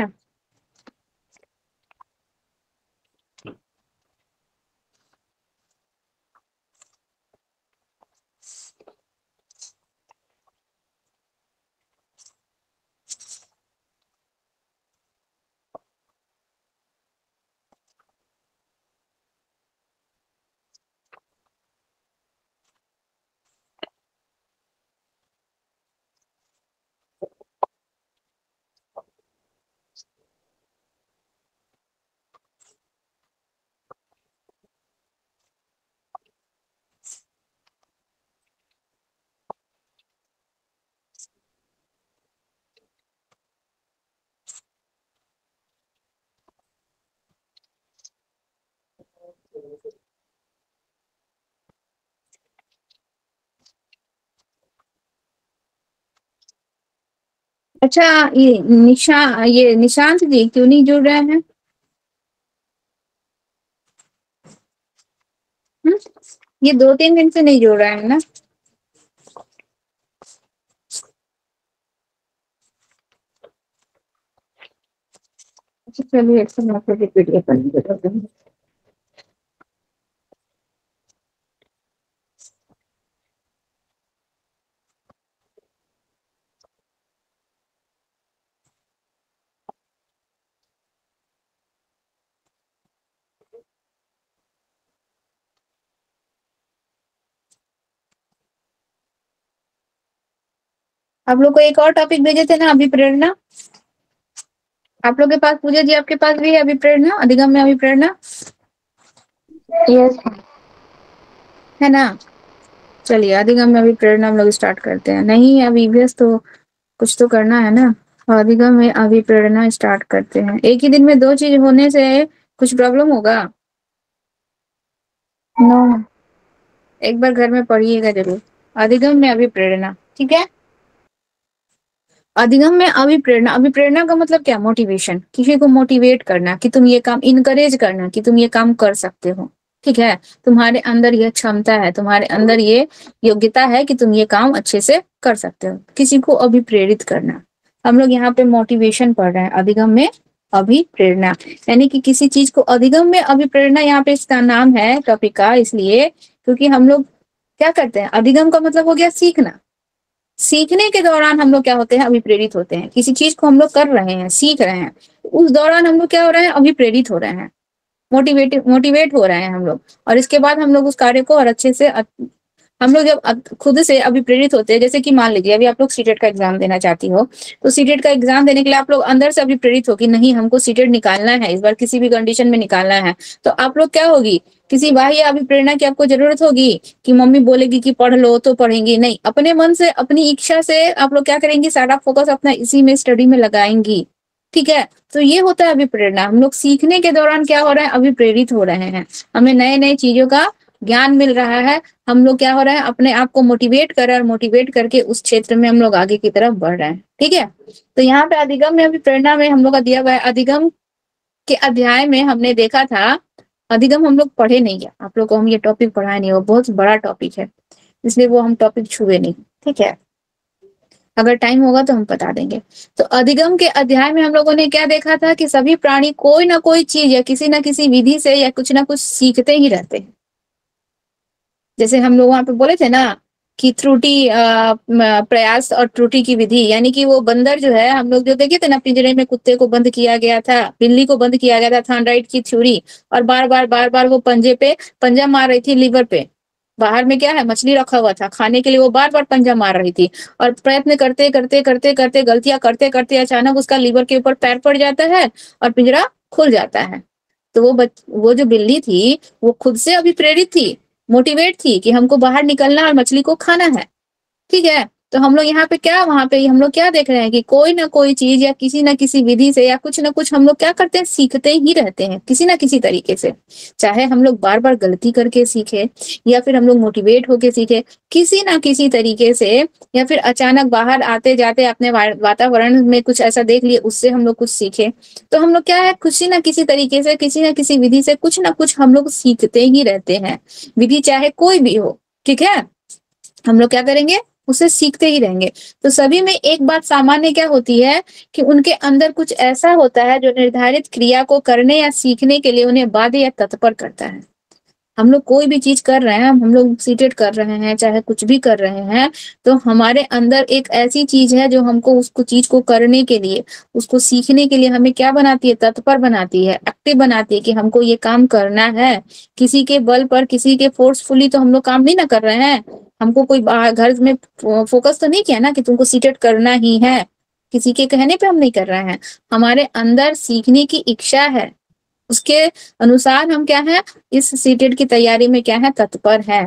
अच्छा, ये निशांत जी क्यों नहीं जुड़ रहे हैं? ये 2-3 दिन से नहीं जुड़ रहे हैं ना? अच्छा, चलिए, एक समय पे पीडीएफ बन। आप लोग को एक और टॉपिक भेजे थे ना, अभिप्रेरणा। आप लोग के पास, पूजा जी आपके पास भी है अभिप्रेरणा, अधिगम में अभिप्रेरणा यस है ना? चलिए अधिगम में अभिप्रेरणा हम लोग स्टार्ट करते हैं। नहीं अभी ईवीएस तो कुछ तो करना है ना। अधिगम में अभिप्रेरणा स्टार्ट करते हैं। एक ही दिन में दो चीज होने से कुछ प्रॉब्लम होगा? नो एक बार घर में पढ़िएगा जरूर। अधिगम में अभिप्रेरणा, ठीक है। अधिगम में अभिप्रेरणा, अभिप्रेरणा का मतलब क्या? मोटिवेशन, किसी को मोटिवेट करना कि तुम ये काम, इनकरेज करना कि तुम ये काम कर सकते हो, ठीक है। तुम्हारे अंदर यह क्षमता है, तुम्हारे अंदर ये योग्यता है कि तुम ये काम अच्छे से कर सकते हो, किसी को अभिप्रेरित करना। हम लोग यहाँ पे मोटिवेशन पढ़ रहे हैं, अधिगम में अभिप्रेरणा, यानी कि किसी चीज को अधिगम में अभिप्रेरणा, यहाँ पे इसका नाम है टॉपिक का, इसलिए क्योंकि हम लोग क्या करते हैं, अधिगम का मतलब हो गया सीखना। सीखने के दौरान हम लोग क्या होते हैं, अभिप्रेरित होते हैं। किसी चीज को हम लोग कर रहे हैं, सीख रहे हैं, उस दौरान हम लोग क्या हो रहे हैं, अभिप्रेरित हो रहे हैं, मोटिवेट हो रहे हैं हम लोग। और इसके बाद हम लोग उस कार्य को और अच्छे से हम लोग जब खुद से अभिप्रेरित होते हैं, जैसे कि मान लीजिए अभी आप लोग सीटेट का एग्जाम देना चाहती हो, तो सीटेट का एग्जाम देने के लिए आप लोग अंदर से अभिप्रेरित हो कि नहीं हमको सीटेट निकालना है, इस बार किसी भी कंडीशन में निकालना है। तो आप लोग क्या होगी, किसी बाह्य अभिप्रेरणा की आपको जरूरत होगी कि मम्मी बोलेगी कि पढ़ लो तो पढ़ेंगी, नहीं, अपने मन से, अपनी इच्छा से आप लोग क्या करेंगी, सारा फोकस अपना इसी में, स्टडी में लगाएंगी, ठीक है। तो ये होता है अभिप्रेरणा। हम लोग सीखने के दौरान क्या हो रहा है, अभिप्रेरित हो रहे हैं, हमें नए नए चीजों का ज्ञान मिल रहा है, हम लोग क्या हो रहा है, अपने आप को मोटिवेट कर रहे हैं, और मोटिवेट करके उस क्षेत्र में हम लोग आगे की तरफ बढ़ रहे हैं, ठीक है। तो यहाँ पे अधिगम में अभिप्रेरणा में हम लोग का दिया हुआ है, अधिगम के अध्याय में हमने देखा था, अधिगम हम लोग पढ़े नहीं है, आप लोग को हम ये टॉपिक पढ़ाए नहीं, वो बहुत बड़ा टॉपिक है, इसलिए वो हम टॉपिक छुए नहीं, ठीक है। अगर टाइम होगा तो हम बता देंगे। तो अधिगम के अध्याय में हम लोगों ने क्या देखा था कि सभी प्राणी कोई ना कोई चीज या किसी ना किसी विधि से या कुछ ना कुछ सीखते ही रहते हैं। जैसे हम लोग वहां पे बोले थे ना कि त्रुटि, प्रयास और त्रुटि की विधि, यानी कि वो बंदर जो है, हम लोग जो देखे थे ना, पिंजरे में कुत्ते को बंद किया गया था, बिल्ली को बंद किया गया था, थॉर्नडाइक की थ्योरी, और बार बार वो पंजे पे पंजा मार रही थी, लीवर पे। बाहर में क्या है, मछली रखा हुआ था खाने के लिए, वो बार बार पंजा मार रही थी, और प्रयत्न करते करते करते करते, गलतियां करते करते अचानक उसका लीवर के ऊपर पैर पड़ जाता है और पिंजरा खुल जाता है। तो वो जो बिल्ली थी वो खुद से अभी प्रेरित थी, मोटिवेट थी कि हमको बाहर निकलना और मछली को खाना है, ठीक है। तो हम लोग यहाँ पे क्या, वहां पे हम लोग क्या देख रहे हैं कि कोई ना कोई चीज या किसी ना किसी विधि से या कुछ ना कुछ हम लोग क्या करते हैं, सीखते ही रहते हैं किसी ना किसी तरीके से। चाहे हम लोग बार बार गलती करके सीखे, या फिर हम लोग मोटिवेट होके सीखे किसी ना किसी तरीके से, या फिर अचानक बाहर आते जाते अपने वातावरण में कुछ ऐसा देख लिए, उससे हम लोग कुछ सीखे। तो हम लोग क्या है, किसी ना किसी तरीके से, किसी ना किसी विधि से कुछ ना कुछ हम लोग सीखते ही रहते हैं, विधि चाहे कोई भी हो, ठीक है। हम लोग क्या करेंगे, उसे सीखते ही रहेंगे। तो सभी में एक बात सामान्य क्या होती है कि उनके अंदर कुछ ऐसा होता है जो निर्धारित क्रिया को करने या सीखने के लिए उन्हें बाध्य या तत्पर करता है। हम लोग कोई भी चीज कर रहे हैं, हम लोग सीटेट कर रहे हैं, चाहे कुछ भी कर रहे हैं, तो हमारे अंदर एक ऐसी चीज है जो हमको उसको चीज को करने के लिए, उसको सीखने के लिए हमें क्या बनाती है, तत्पर बनाती है, एक्टिव बनाती है कि हमको ये काम करना है। किसी के बल पर, किसी के फोर्सफुली तो हम लोग काम नहीं ना कर रहे हैं। हमको कोई घर में फोकस तो नहीं किया ना कि तुमको सीटेट करना ही है, किसी के कहने पे हम नहीं कर रहे हैं। हमारे अंदर सीखने की इच्छा है, उसके अनुसार हम क्या है, इस सीटेट की तैयारी में क्या है, तत्पर है,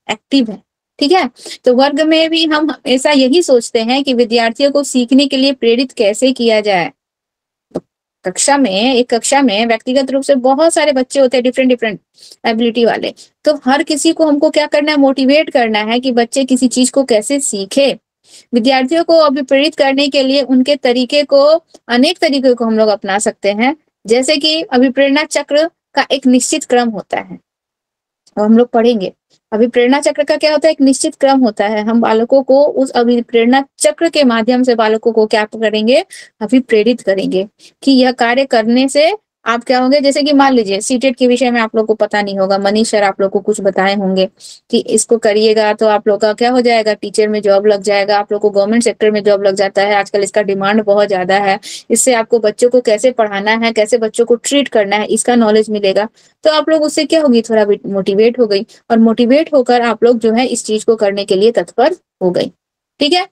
एक्टिव है, ठीक है। तो वर्ग में भी हम हमेशा यही सोचते हैं कि विद्यार्थियों को सीखने के लिए प्रेरित कैसे किया जाए। तो एक कक्षा में व्यक्तिगत रूप से बहुत सारे बच्चे होते हैं, डिफरेंट डिफरेंट एबिलिटी वाले। तो हर किसी को हमको क्या करना है, मोटिवेट करना है कि बच्चे किसी चीज को कैसे सीखे। विद्यार्थियों को अभिप्रेरित करने के लिए उनके तरीके को, अनेक तरीके को हम लोग अपना सकते हैं। जैसे कि अभिप्रेरणा चक्र का एक निश्चित क्रम होता है, और हम लोग पढ़ेंगे अभिप्रेरणा चक्र का क्या होता है, एक निश्चित क्रम होता है। हम बालकों को उस अभिप्रेरणा चक्र के माध्यम से बालकों को क्या करेंगे, अभिप्रेरित करेंगे कि यह कार्य करने से आप क्या होंगे। जैसे कि मान लीजिए सीटेट के विषय में आप लोग को पता नहीं होगा, मनीष सर आप लोग को कुछ बताए होंगे कि इसको करिएगा तो आप लोग का क्या हो जाएगा, टीचर में जॉब लग जाएगा, आप लोग को गवर्नमेंट सेक्टर में जॉब लग जाता है, आजकल इसका डिमांड बहुत ज्यादा है। इससे आपको बच्चों को कैसे पढ़ाना है, कैसे बच्चों को ट्रीट करना है, इसका नॉलेज मिलेगा। तो आप लोग उससे क्या होगी, थोड़ा मोटिवेट हो गई, और मोटिवेट होकर आप लोग जो है इस चीज को करने के लिए तत्पर हो गई, ठीक है।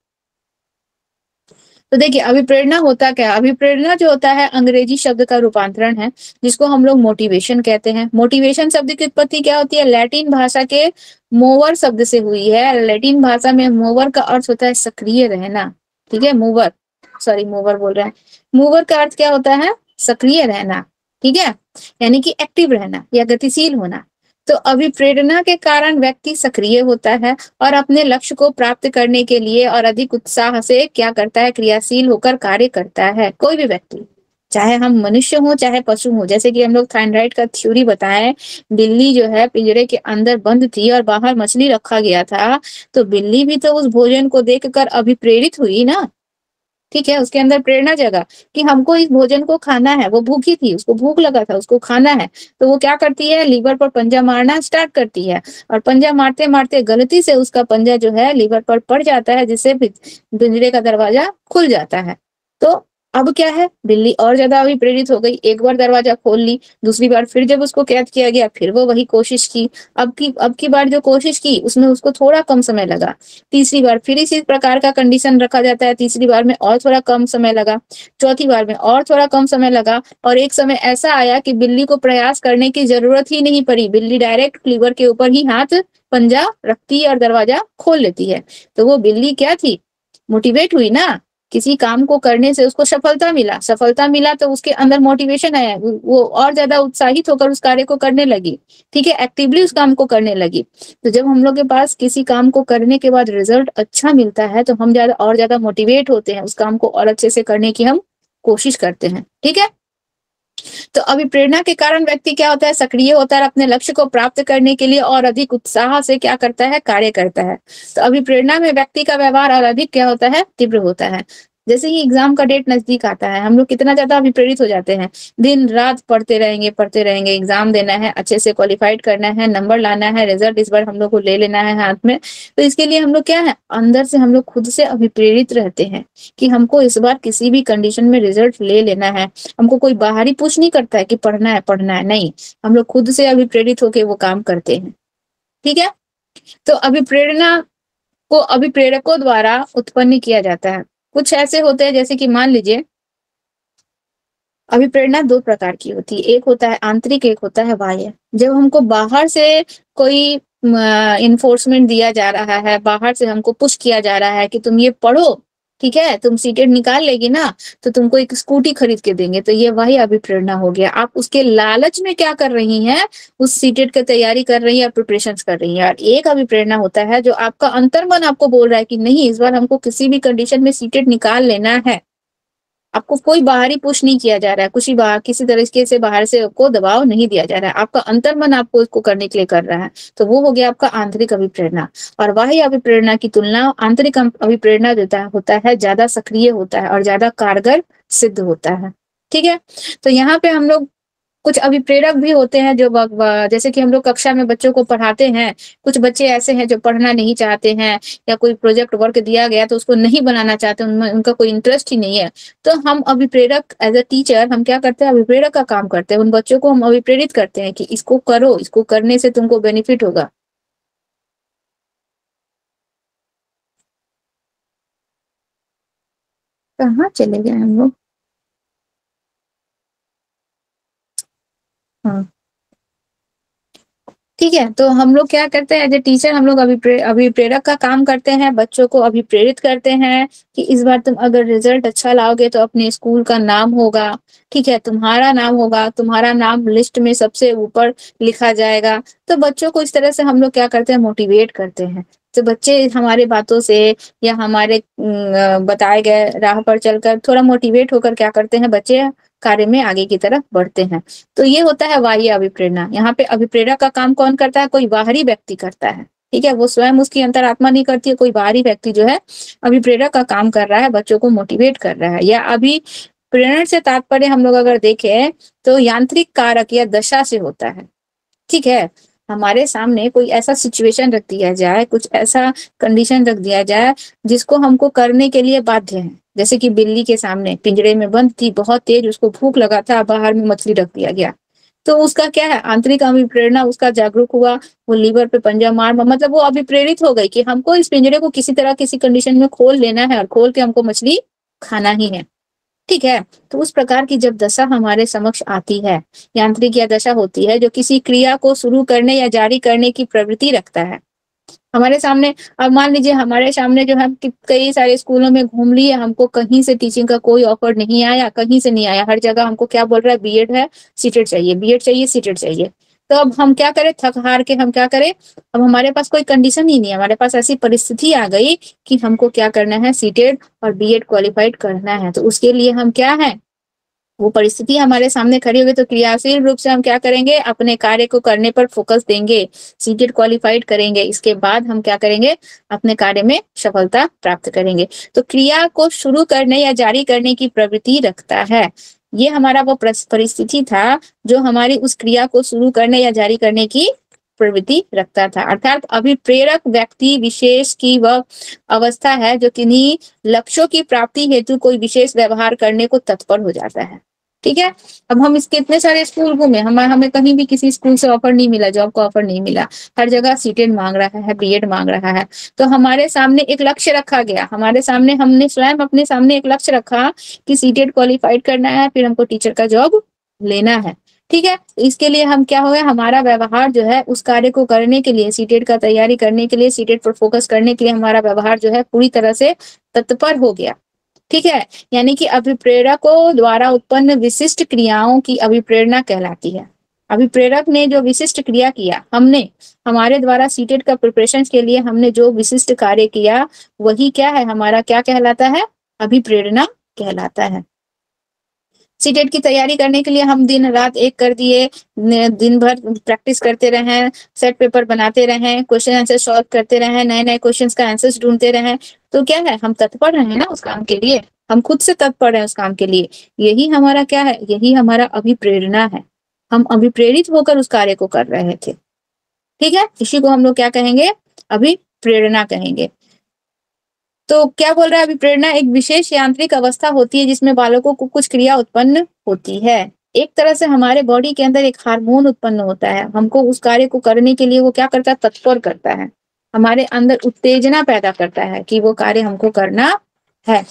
तो देखिए अभिप्रेरणा होता क्या है? अभिप्रेरणा जो होता है अंग्रेजी शब्द का रूपांतरण है, जिसको हम लोग मोटिवेशन कहते हैं। मोटिवेशन शब्द की उत्पत्ति क्या होती है? लैटिन भाषा के मोवर शब्द से हुई है। लैटिन भाषा में मोवर का अर्थ होता है सक्रिय रहना, ठीक है, मूवर, सॉरी मूवर बोल रहे हैं। मूवर का अर्थ क्या होता है? सक्रिय रहना, ठीक है, यानी कि एक्टिव रहना या गतिशील होना। तो अभिप्रेरणा के कारण व्यक्ति सक्रिय होता है और अपने लक्ष्य को प्राप्त करने के लिए और अधिक उत्साह से क्या करता है? क्रियाशील होकर कार्य करता है। कोई भी व्यक्ति, चाहे हम मनुष्य हो चाहे पशु हो, जैसे कि हम लोग थायराइड का थ्योरी बताएं, बिल्ली जो है पिंजरे के अंदर बंद थी और बाहर मछली रखा गया था, तो बिल्ली भी तो उस भोजन को देखकर अभिप्रेरित हुई ना, ठीक है, उसके अंदर प्रेरणा जगा कि हमको इस भोजन को खाना है। वो भूखी थी, उसको भूख लगा था, उसको खाना है, तो वो क्या करती है? लीवर पर पंजा मारना स्टार्ट करती है और पंजा मारते मारते गलती से उसका पंजा जो है लीवर पर पड़ जाता है, जिससे पिंजरे का दरवाजा खुल जाता है। तो अब क्या है? बिल्ली और ज्यादा अभी प्रेरित हो गई। एक बार दरवाजा खोल ली, दूसरी बार फिर जब उसको कैद किया गया फिर वो वही कोशिश की। अब की बार जो कोशिश की उसमें उसको थोड़ा कम समय लगा। तीसरी बार फिर इसी प्रकार का कंडीशन रखा जाता है, तीसरी बार में और थोड़ा कम समय लगा, चौथी बार में और थोड़ा कम समय लगा, और एक समय ऐसा आया कि बिल्ली को प्रयास करने की जरूरत ही नहीं पड़ी। बिल्ली डायरेक्ट लीवर के ऊपर ही हाथ पंजा रखती है और दरवाजा खोल लेती है। तो वो बिल्ली क्या थी? मोटिवेट हुई ना, किसी काम को करने से उसको सफलता मिला तो उसके अंदर मोटिवेशन आया, वो और ज्यादा उत्साहित होकर उस कार्य को करने लगी, ठीक है, एक्टिवली उस काम को करने लगी। तो जब हम लोग के पास किसी काम को करने के बाद रिजल्ट अच्छा मिलता है तो हम ज्यादा मोटिवेट होते हैं, उस काम को और अच्छे से करने की हम कोशिश करते हैं, ठीक है। तो अभिप्रेरणा के कारण व्यक्ति क्या होता है? सक्रिय होता है, अपने लक्ष्य को प्राप्त करने के लिए और अधिक उत्साह से क्या करता है? कार्य करता है। तो अभिप्रेरणा में व्यक्ति का व्यवहार और अधिक क्या होता है? तीव्र होता है। जैसे ही एग्जाम का डेट नजदीक आता है, हम लोग कितना ज्यादा अभिप्रेरित हो जाते हैं, दिन रात पढ़ते रहेंगे, एग्जाम देना है, अच्छे से क्वालिफाइड करना है, नंबर लाना है, रिजल्ट इस बार हम लोग को ले लेना है हाथ में। तो इसके लिए हम लोग क्या है? अंदर से हम लोग खुद से अभिप्रेरित रहते हैं कि हमको इस बार किसी भी कंडीशन में रिजल्ट ले लेना है। हमको कोई बाहरी पुश नहीं करता है कि पढ़ना है, नहीं, हम लोग खुद से अभिप्रेरित होकर वो काम करते हैं, ठीक है। तो अभिप्रेरणा को अभिप्रेरकों द्वारा उत्पन्न किया जाता है। कुछ ऐसे होते हैं, जैसे कि मान लीजिए अभिप्रेरणा दो प्रकार की होती है, एक होता है आंतरिक, एक होता है बाह्य। जब हमको बाहर से कोई इन्फोर्समेंट दिया जा रहा है, बाहर से हमको पुश किया जा रहा है कि तुम ये पढ़ो, ठीक है, तुम सीटेट निकाल लेगी ना तो तुमको एक स्कूटी खरीद के देंगे, तो ये वही अभिप्रेरणा हो गया। आप उसके लालच में क्या कर रही हैं? उस सीटेट की तैयारी कर रही है, प्रिपरेशन कर रही है। और एक अभिप्रेरणा होता है जो आपका अंतर्मन आपको बोल रहा है कि नहीं, इस बार हमको किसी भी कंडीशन में सीटेट निकाल लेना है। आपको कोई बाहरी पुश नहीं किया जा रहा है, किसी तरीके से बाहर से आपको दबाव नहीं दिया जा रहा है, आपका अंतर्मन आपको इसको करने के लिए कर रहा है। तो वो हो गया आपका आंतरिक अभिप्रेरणा। और बाह्य अभिप्रेरणा की तुलना आंतरिक अभिप्रेरणा होता है ज्यादा सक्रिय होता है और ज्यादा कारगर सिद्ध होता है, ठीक है। तो यहाँ पे हम लोग कुछ अभिप्रेरक भी होते हैं, जो जैसे कि हम लोग कक्षा में बच्चों को पढ़ाते हैं, कुछ बच्चे ऐसे हैं जो पढ़ना नहीं चाहते हैं, या कोई प्रोजेक्ट वर्क दिया गया तो उसको नहीं बनाना चाहते, उनमें उनका कोई इंटरेस्ट ही नहीं है। तो हम अभिप्रेरक एज अ टीचर हम क्या करते हैं? अभिप्रेरक का काम करते हैं। उन बच्चों को हम अभिप्रेरित करते हैं कि इसको करो, इसको करने से तुमको बेनिफिट होगा। कहाँ चले गए हम लोग? हाँ, ठीक है। तो हम लोग क्या करते हैं एज ए टीचर? हम लोग अभिप्रेरक का काम करते हैं, बच्चों को अभिप्रेरित करते हैं कि इस बार तुम अगर रिजल्ट अच्छा लाओगे तो अपने स्कूल का नाम होगा, ठीक है, तुम्हारा नाम होगा, तुम्हारा नाम लिस्ट में सबसे ऊपर लिखा जाएगा। तो बच्चों को इस तरह से हम लोग क्या करते हैं? मोटिवेट करते हैं। तो बच्चे हमारे बातों से या हमारे बताए गए राह पर चलकर थोड़ा मोटिवेट होकर क्या करते हैं? बच्चे कार्य में आगे की तरफ बढ़ते हैं। तो ये होता है बाह्य अभिप्रेरणा। यहाँ पे अभिप्रेरक का काम कौन करता है? कोई बाहरी व्यक्ति करता है, ठीक है, वो स्वयं उसकी अंतरात्मा नहीं करती है, कोई बाहरी व्यक्ति जो है अभिप्रेरक का काम कर रहा है, बच्चों को मोटिवेट कर रहा है। या अभिप्रेरण से तात्पर्य हम लोग अगर देखें तो यांत्रिक कारक या दशा से होता है, ठीक है। हमारे सामने कोई ऐसा सिचुएशन रख दिया जाए, कुछ ऐसा कंडीशन रख दिया जाए जिसको हमको करने के लिए बाध्य है। जैसे कि बिल्ली के सामने पिंजरे में बंद थी, बहुत तेज उसको भूख लगा था, बाहर में मछली रख दिया गया, तो उसका क्या है? आंतरिक अभिप्रेरणा उसका जागरूक हुआ, वो लीवर पे पंजा मतलब वो अभिप्रेरित हो गई कि हमको इस पिंजरे को किसी तरह किसी कंडीशन में खोल लेना है और खोल के हमको मछली खाना ही है, ठीक है। तो उस प्रकार की जब दशा हमारे समक्ष आती है, यांत्रिक या दशा होती है जो किसी क्रिया को शुरू करने या जारी करने की प्रवृत्ति रखता है हमारे सामने। अब मान लीजिए हमारे सामने जो हम कई सारे स्कूलों में घूम लिए, हमको कहीं से टीचिंग का कोई ऑफर नहीं आया, कहीं से नहीं आया, हर जगह हमको क्या बोल रहा है, बीएड है, सीटेट चाहिए, बीएड चाहिए, सीटेट चाहिए। तो अब हम क्या करें, थक हार के हम क्या करें, अब हमारे पास कोई कंडीशन ही नहीं है, हमारे पास ऐसी परिस्थिति आ गई कि हमको क्या करना है, सीटेट और बीएड क्वालिफाइड करना है। तो उसके लिए हम क्या है, वो परिस्थिति हमारे सामने खड़ी होगी तो क्रियाशील रूप से हम क्या करेंगे, अपने कार्य को करने पर फोकस देंगे, सीटेट क्वालिफाइड करेंगे, इसके बाद हम क्या करेंगे, अपने कार्य में सफलता प्राप्त करेंगे। तो क्रिया को शुरू करने या जारी करने की प्रवृत्ति रखता है। ये हमारा वो परिस्थिति था जो हमारी उस क्रिया को शुरू करने या जारी करने की प्रवृत्ति रखता था। अर्थात अभिप्रेरक व्यक्ति विशेष की वह अवस्था है जो किन्हीं लक्ष्यों की प्राप्ति हेतु कोई विशेष व्यवहार करने को तत्पर हो जाता है, ठीक है। अब हम इसके इतने सारे स्कूल घूमे, हमें कहीं भी किसी स्कूल से ऑफर नहीं मिला, जॉब का ऑफर नहीं मिला, हर जगह सीटेट मांग रहा है, बीएड मांग रहा है। तो हमारे सामने एक लक्ष्य रखा गया, हमारे सामने हमने स्वयं अपने सामने एक लक्ष्य रखा कि सीटेट क्वालिफाइड करना है, फिर हमको टीचर का जॉब लेना है, ठीक है। इसके लिए हम क्या हो गया, हमारा व्यवहार जो है उस कार्य को करने के लिए, सीटेट का तैयारी करने के लिए, सीटेट पर फोकस करने के लिए हमारा व्यवहार जो है पूरी तरह से तत्पर हो गया, ठीक है। यानी कि अभिप्रेरकों द्वारा उत्पन्न विशिष्ट क्रियाओं की अभिप्रेरणा कहलाती है। अभिप्रेरक ने जो विशिष्ट क्रिया किया, हमने हमारे द्वारा सीटेट का प्रिपरेशन के लिए हमने जो विशिष्ट कार्य किया, वही क्या है, हमारा क्या कहलाता है, अभिप्रेरणा कहलाता है। सीटेट की तैयारी करने के लिए हम दिन रात एक कर दिए, दिन भर प्रैक्टिस करते रहे, सेट पेपर बनाते रहे, क्वेश्चन आंसर सॉल्व करते रहे, नए नए क्वेश्चंस का आंसर्स ढूंढते रहे, तो क्या है, हम तत्पर रहे ना उस काम के लिए, हम खुद से तत्पर हैं उस काम के लिए। यही हमारा क्या है, यही हमारा अभिप्रेरणा है, हम अभिप्रेरित होकर उस कार्य को कर रहे थे, ठीक है। इसी को हम लोग क्या कहेंगे, अभिप्रेरणा कहेंगे। तो क्या बोल रहा है, अभिप्रेरणा एक विशेष यांत्रिक अवस्था होती है जिसमें बालकों को कुछ क्रिया उत्पन्न होती है। एक तरह से हमारे बॉडी के अंदर एक हार्मोन उत्पन्न होता है, हमको उस कार्य को करने के लिए वो क्या करता है, तत्पर करता है, हमारे अंदर उत्तेजना पैदा करता है कि वो कार्य हमको करना है,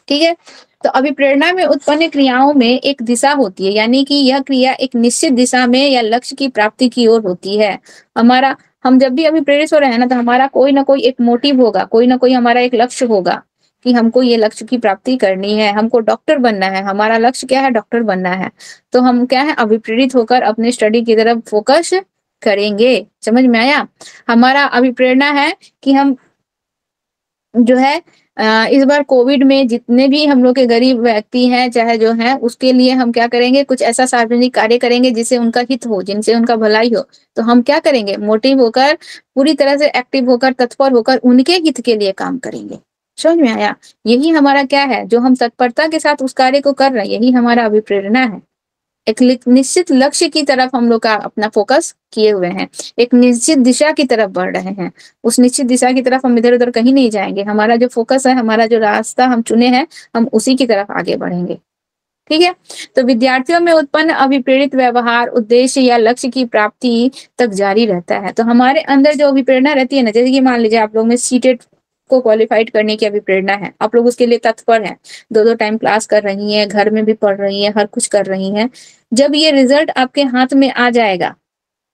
ठीक है। तो अभिप्रेरणा में उत्पन्न क्रियाओं में एक दिशा होती है, यानी कि यह क्रिया एक निश्चित दिशा में या लक्ष्य की प्राप्ति की ओर होती है। हमारा, हम जब भी अभिप्रेरित हो रहे हैं ना, तो हमारा कोई ना कोई एक मोटिव होगा, कोई ना कोई हमारा एक लक्ष्य होगा कि हमको ये लक्ष्य की प्राप्ति करनी है, हमको डॉक्टर बनना है, हमारा लक्ष्य क्या है, डॉक्टर बनना है। तो हम क्या है, अभिप्रेरित होकर अपने स्टडी की तरफ फोकस करेंगे। समझ में आया? हमारा अभिप्रेरणा है कि हम जो है इस बार कोविड में जितने भी हम लोग के गरीब व्यक्ति हैं चाहे जो हैं, उसके लिए हम क्या करेंगे, कुछ ऐसा सार्वजनिक कार्य करेंगे जिससे उनका हित हो, जिनसे उनका भलाई हो। तो हम क्या करेंगे, मोटिव होकर, पूरी तरह से एक्टिव होकर, तत्पर होकर उनके हित के लिए काम करेंगे। समझ में आया? यही हमारा क्या है, जो हम तत्परता के साथ उस कार्य को कर रहे हैं, यही हमारा अभिप्रेरणा है। एक निश्चित लक्ष्य की तरफ हम लोग का अपना फोकस किए हुए हैं, एक निश्चित दिशा की तरफ बढ़ रहे हैं। उस निश्चित दिशा की तरफ हम इधर उधर कहीं नहीं जाएंगे, हमारा जो फोकस है, हमारा जो रास्ता हम चुने हैं, हम उसी की तरफ आगे बढ़ेंगे, ठीक है। तो विद्यार्थियों में उत्पन्न अभिप्रेरित व्यवहार उद्देश्य या लक्ष्य की प्राप्ति तक जारी रहता है। तो हमारे अंदर जो अभिप्रेरणा रहती है ना, जैसे कि मान लीजिए आप लोग में सीटेट को क्वालिफाइड करने की अभिप्रेरणा है, आप लोग उसके लिए तत्पर हैं, 2-2 टाइम क्लास कर रही हैं, घर में भी पढ़ रही हैं, हर कुछ कर रही हैं। जब ये रिजल्ट आपके हाथ में आ जाएगा,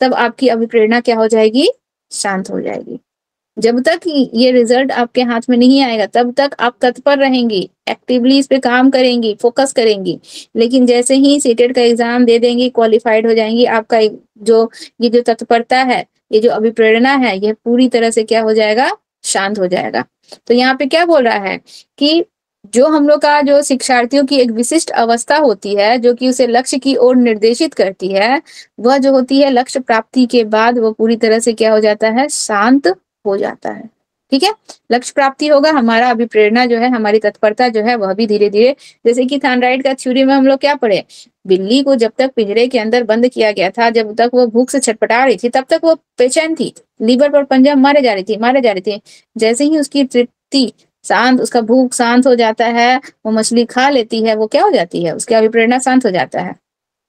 तब आपकी अभिप्रेरणा क्या हो जाएगी, शांत हो जाएगी। जब तक ये रिजल्ट आपके हाथ में नहीं आएगा, तब तक आप तत्पर रहेंगी, एक्टिवली इस पे काम करेंगी, फोकस करेंगी। लेकिन जैसे ही सीटेट का एग्जाम दे देंगी, क्वालिफाइड हो जाएंगी, आपका ये जो तत्परता है, ये जो अभिप्रेरणा है, ये पूरी तरह से क्या हो जाएगा, शांत हो जाएगा। तो यहाँ पे क्या बोल रहा है कि जो हम लोग का जो शिक्षार्थियों की एक विशिष्ट अवस्था होती है, जो कि उसे लक्ष्य की ओर निर्देशित करती है, वह जो होती है लक्ष्य प्राप्ति के बाद वो पूरी तरह से क्या हो जाता है, शांत हो जाता है, ठीक है। लक्ष्य प्राप्ति होगा, हमारा अभिप्रेरणा जो है, हमारी तत्परता जो है, वह भी धीरे धीरे, जैसे कि थायराइड का थ्योरी में हम लोग क्या पढ़े, बिल्ली को जब तक पिंजरे के अंदर बंद किया गया था, जब तक वो भूख से छटपटा रही थी, तब तक वो बेचैन थी, लीवर पर पंजा मारे जा रही थी। जैसे ही उसकी तृप्ति शांत, उसका भूख शांत हो जाता है, वो मछली खा लेती है, वो क्या हो जाती है, उसकी अभिप्रेरणा शांत हो जाता है।